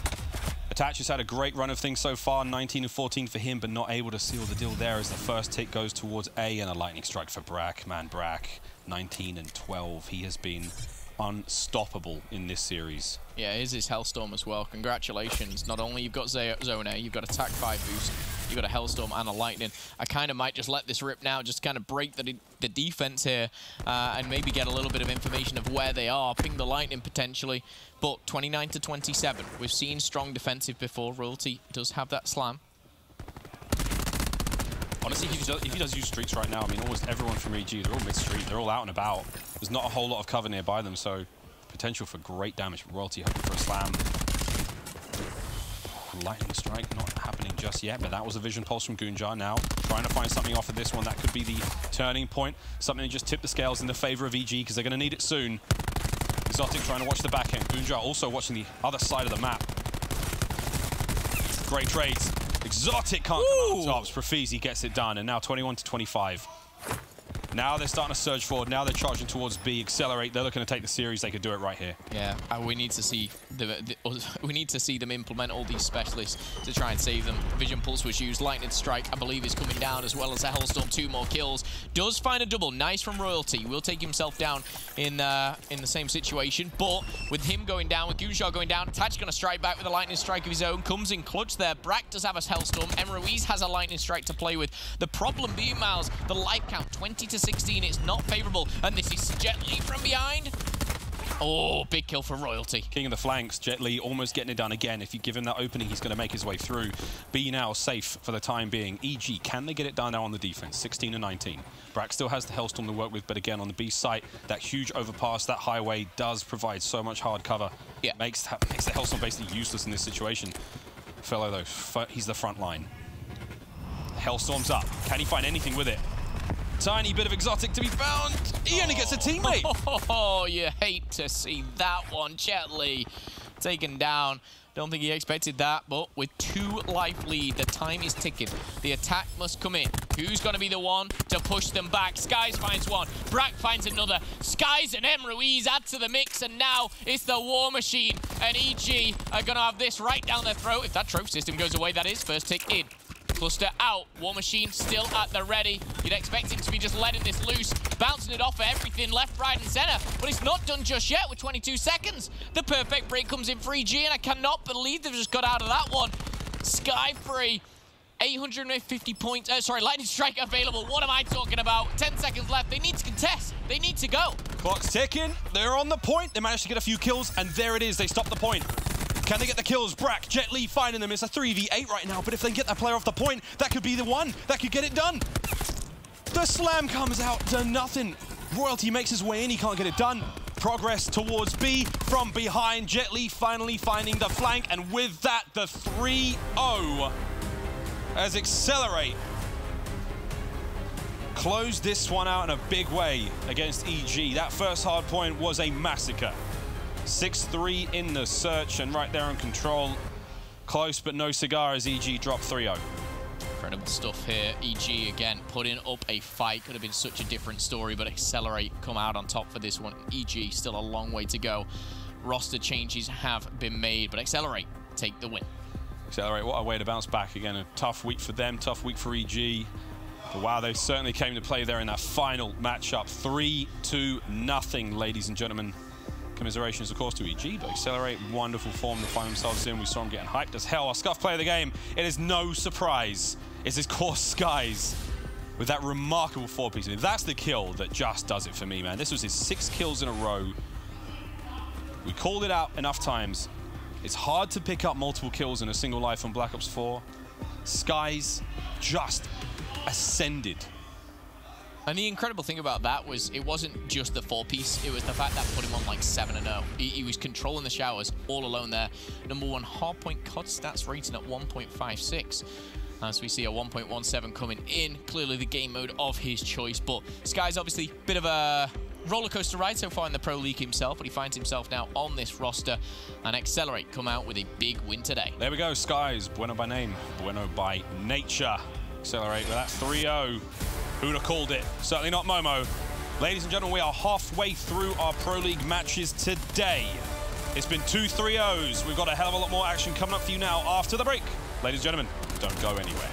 Attach has had a great run of things so far, 19 and 14 for him, but not able to seal the deal there as the first tick goes towards A, and a lightning strike for Brack. Man, Brack, 19 and 12. He has been unstoppable in this series. Yeah, here's his Hellstorm as well. Congratulations. Not only you've got Zone A, you've got Attack 5 boost, you've got a Hellstorm and a Lightning. I kind of might just let this rip now, just kind of break the defense here, and maybe get a little bit of information of where they are. Ping the Lightning potentially, but 29 to 27. We've seen strong defensive before. Royalty does have that slam. Honestly, if he does use streaks right now, I mean, almost everyone from EG, they're all mid-street, they're all out and about. There's not a whole lot of cover nearby them, so potential for great damage. Royalty hoping for a slam. Lightning strike not happening just yet, but that was a vision pulse from Goonjar now. Trying to find something off of this one. That could be the turning point. Something to just tip the scales in the favor of EG, because they're going to need it soon. Exotic trying to watch the back end. Goonjar also watching the other side of the map. Great trades. Exotic can't come out tops. Bravizi gets it done, and now 21 to 25. Now they're starting to surge forward. Now they're charging towards B. Accelerate. They're looking to take the series. They could do it right here. Yeah, we need to see we need to see them implement all these specialists to try and save them. Vision Pulse was used. Lightning Strike, I believe, is coming down, as well as a Hellstorm. 2 more kills. Does find a double. Nice from Royalty. Will take himself down in the same situation, but with him going down, with Goonjar going down, Attach going to strike back with a Lightning Strike of his own. Comes in clutch there. Brack does have a Hellstorm. Emruiz has a Lightning Strike to play with. The problem being, Miles, the life count 20 to 16. It's not favorable, and this is Jet Li from behind. Oh, big kill for Royalty. King of the flanks. Jet Li almost getting it done again. If you give him that opening, he's going to make his way through. B now safe for the time being. EG, can they get it done now on the defense? 16 and 19. Brack still has the Hellstorm to work with, but again, on the B site, that huge overpass, that highway does provide so much hard cover. Yeah. Makes the Hellstorm basically useless in this situation. Fellow, though, he's the front line. Hellstorm's up. Can he find anything with it? Tiny bit of Exotic to be found. He only gets a teammate. Oh, you hate to see that one. Jet Li taken down. Don't think he expected that, but with 2 life lead, the time is ticking. The attack must come in. Who's going to be the one to push them back? Skies finds one. Brack finds another. Skies and Emruiz add to the mix, and now it's the War Machine. And EG are going to have this right down their throat. If that trophy system goes away, that is first tick in. Cluster out. War Machine still at the ready. You'd expect him to be just letting this loose, bouncing it off for everything left, right, and center. But it's not done just yet with 22 seconds. The perfect break comes in for EG, and I cannot believe they've just got out of that one. Sky free. 850 points. Lightning Strike available. What am I talking about? 10 seconds left. They need to contest. They need to go. Clock's ticking. They're on the point. They managed to get a few kills, and there it is. They stop the point. Can they get the kills? Brack, Jet Li finding them. It's a 3v8 right now, but if they can get that player off the point, that could be the one that could get it done. The slam comes out to nothing. Royalty makes his way in. He can't get it done. Progress towards B from behind. Jet Li finally finding the flank, and with that, the 3-0 as Accelerate close this one out in a big way against EG. That first hard point was a massacre. 6-3 in the search, and right there on control. Close but no cigar as EG dropped 3-0. Incredible stuff here. EG again putting up a fight. Could have been such a different story, but Accelerate come out on top for this one. EG still a long way to go. Roster changes have been made, but Accelerate take the win. Accelerate, what a way to bounce back again. A tough week for them, tough week for EG. But wow, they certainly came to play there in that final matchup. 3-0, ladies and gentlemen. Commiserations, of course, to EG, but Accelerate, wonderful form to find themselves in. We saw them getting hyped as hell. Our Scuff player of the game, it is no surprise, it's his core Skies with that remarkable 4-piece. I mean, that's the kill that just does it for me, man. This was his 6 kills in a row. We called it out enough times. It's hard to pick up multiple kills in a single life on Black Ops 4. Skies just ascended. And the incredible thing about that was it wasn't just the 4-piece, it was the fact that put him on like 7-0. He was controlling the showers all alone there. Number 1 hardpoint COD stats rating at 1.56. As we see a 1.17 coming in, clearly the game mode of his choice. But Sky's obviously a bit of a roller coaster ride so far in the Pro League himself, but he finds himself now on this roster, and Accelerate come out with a big win today. There we go, Skies, bueno by name, bueno by nature. Accelerate with that 3-0. Who'd have called it? Certainly not Momo. Ladies and gentlemen, we are halfway through our Pro League matches today. It's been 2 3-0s. We've got a hell of a lot more action coming up for you now after the break. Ladies and gentlemen, don't go anywhere.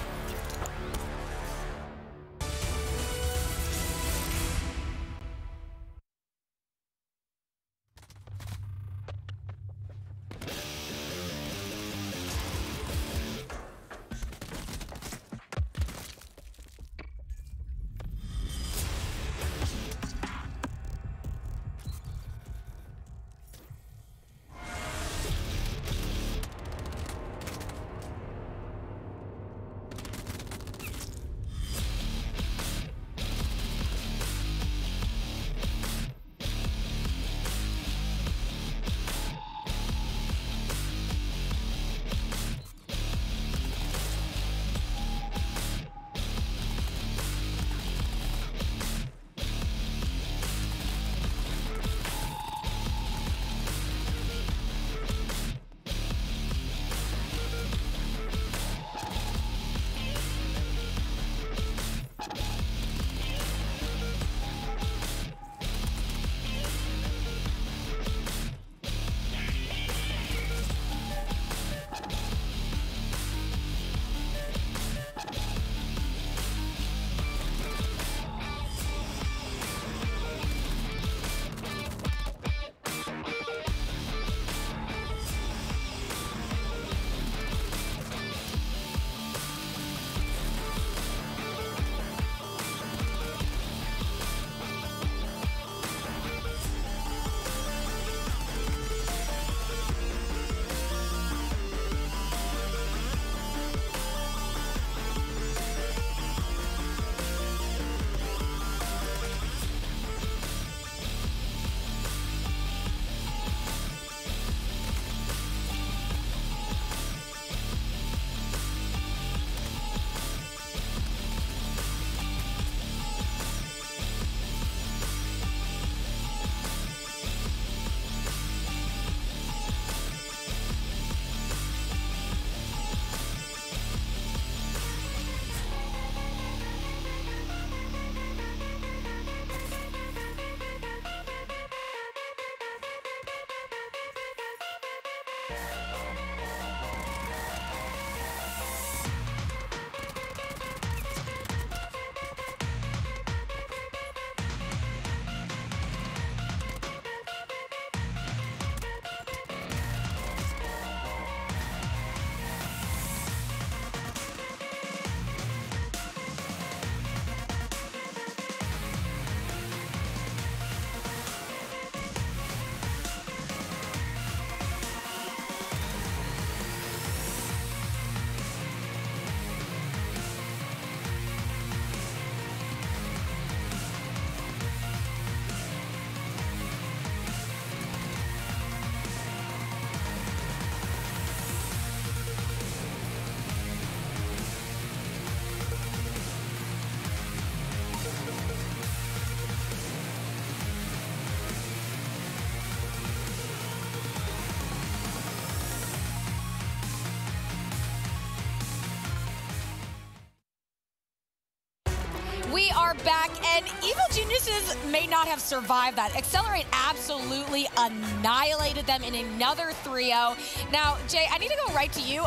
are back, and Evil Geniuses may not have survived that. Accelerate absolutely annihilated them in another 3-0. Now, Jay, I need to go right to you.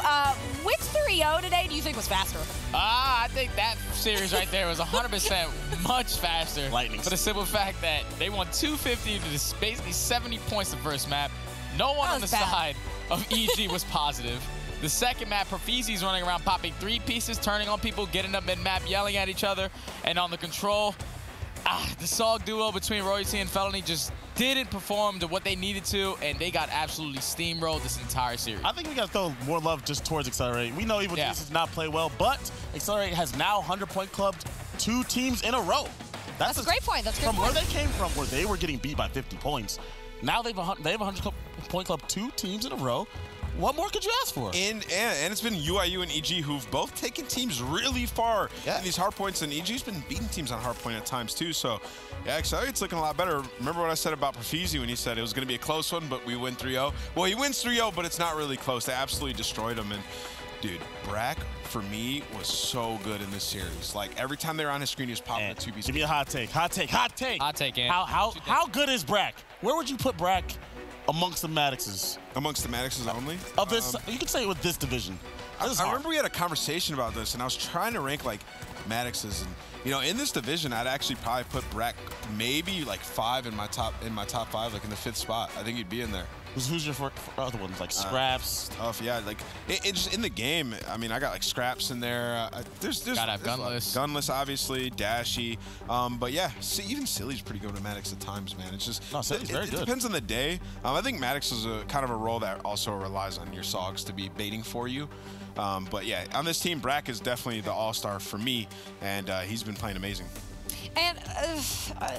Which 3-0 today do you think was faster? I think that series right there was 100% much faster. Lightning. For the simple fact that they won 250 to just basically 70 points the first map. No one on the side of EG was positive. The second map, Profizi's running around popping 3 pieces, turning on people, getting up mid-map, yelling at each other. And on the control, the SOG duo between Royalty and Felony just didn't perform to what they needed to, and they got absolutely steamrolled this entire series. I think we got to throw more love just towards Accelerate. We know Evil Genius does not play well, but Accelerate has now 100-point clubbed 2 teams in a row. That's a great point. That's a great point. From where they came from, where they were getting beat by 50 points, now they have 100-point club 2 teams in a row. What more could you ask for? And it's been UIU and EG who've both taken teams really far in these hard points, and EG's been beating teams on hard point at times too. So, yeah, Accelerate's looking a lot better. Remember what I said about Profizi when he said it was going to be a close one, but we win 3-0? Well, he wins 3-0, but it's not really close. They absolutely destroyed him. And, dude, Brack, for me, was so good in this series. Like, every time they were on his screen, he was popping a 2-piece. Give me a hot take. Hot take. Hot take. Hot take, Ant. How good is Brack? Where would you put Brack amongst the Maddoxes? Amongst the Maddoxes only? Of this, you could say with this division. I remember we had a conversation about this, and I was trying to rank like Maddoxes, and you know, in this division, I'd actually probably put Brack maybe like 5 in my top 5, like in the 5th spot. I think he'd be in there. Who's your other ones, like Scraps? Tough, yeah. Like it just in the game. I mean, I got like Scraps in there. There's gotta have Gunless. Gunless, obviously, Dashy. But yeah, even Silly's pretty good with Maddox at times, man. It's just Silly's very good. It depends on the day. I think Maddox is a kind of a role that also relies on your SOGs to be baiting for you. But yeah, on this team, Brack is definitely the all-star for me, and he's been playing amazing. And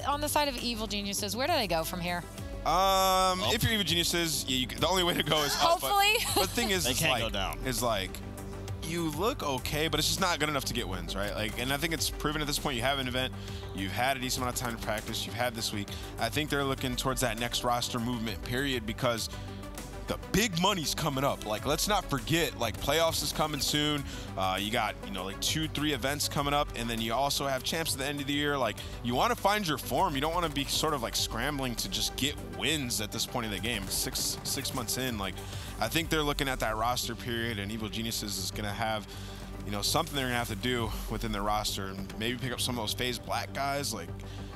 on the side of Evil Geniuses, where do they go from here? If you're Evil Geniuses, the only way to go is up. Hopefully. But the thing is, they can't go down. Is like, you look okay, but it's just not good enough to get wins, right? Like, and I think it's proven at this point. You have an event, you've had a decent amount of time to practice, you've had this week. I think they're looking towards that next roster movement period, because the big money's coming up. Like, let's not forget, like, playoffs is coming soon. You got, like 2-3 events coming up, and then you also have champs at the end of the year. Like, you want to find your form. You don't want to be sort of like scrambling to just get wins at this point in the game. Six months in, like, I think they're looking at that roster period, and Evil Geniuses is going to have, something they're going to have to do within their roster, and maybe pick up some of those FaZe Black guys. Like,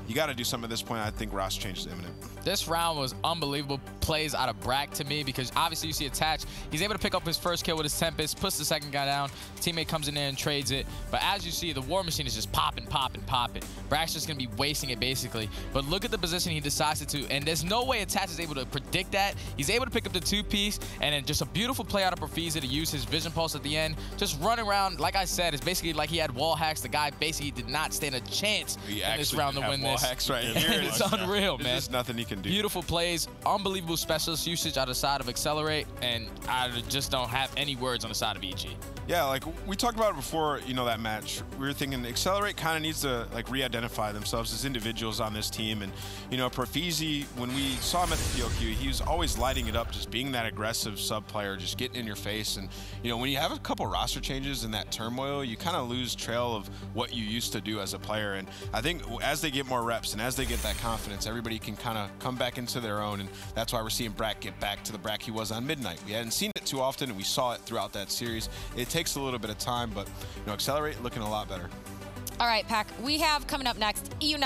you got to do something at this point. I think roster change is imminent. This round was unbelievable plays out of Brack to me, because obviously you see Attach. He's able to pick up his first kill with his Tempest, puts the second guy down. Teammate comes in there and trades it. But as you see, the War Machine is just popping. Brack's just going to be wasting it, basically. But look at the position he decides to, and there's no way Attach is able to predict that. He's able to pick up the 2-piece, and then just a beautiful play out of Profizi to use his Vision Pulse at the end. Just running around, like I said, it's basically like he had wall hacks. The guy basically did not stand a chance in this round to win this. Hacks right here. It's unreal, man. There's nothing he can do. Beautiful plays, unbelievable specialist usage out of the side of Accelerate, and I just don't have any words on the side of EG. Yeah, like we talked about it before, that match. We were thinking Accelerate kind of needs to like re-identify themselves as individuals on this team. And, Profizi, when we saw him at the POQ, he was always lighting it up, just being that aggressive sub player, just getting in your face. And, when you have a couple roster changes in that turmoil, you kind of lose trail of what you used to do as a player. And I think as they get more reps and as they get that confidence, everybody can kind of come back into their own. And that's why we're seeing Brack get back to the Brack he was on Midnight. We hadn't seen it too often, and we saw it throughout that series. It takes a little bit of time, but Accelerate looking a lot better. All right, Pack, we have coming up next, Unite.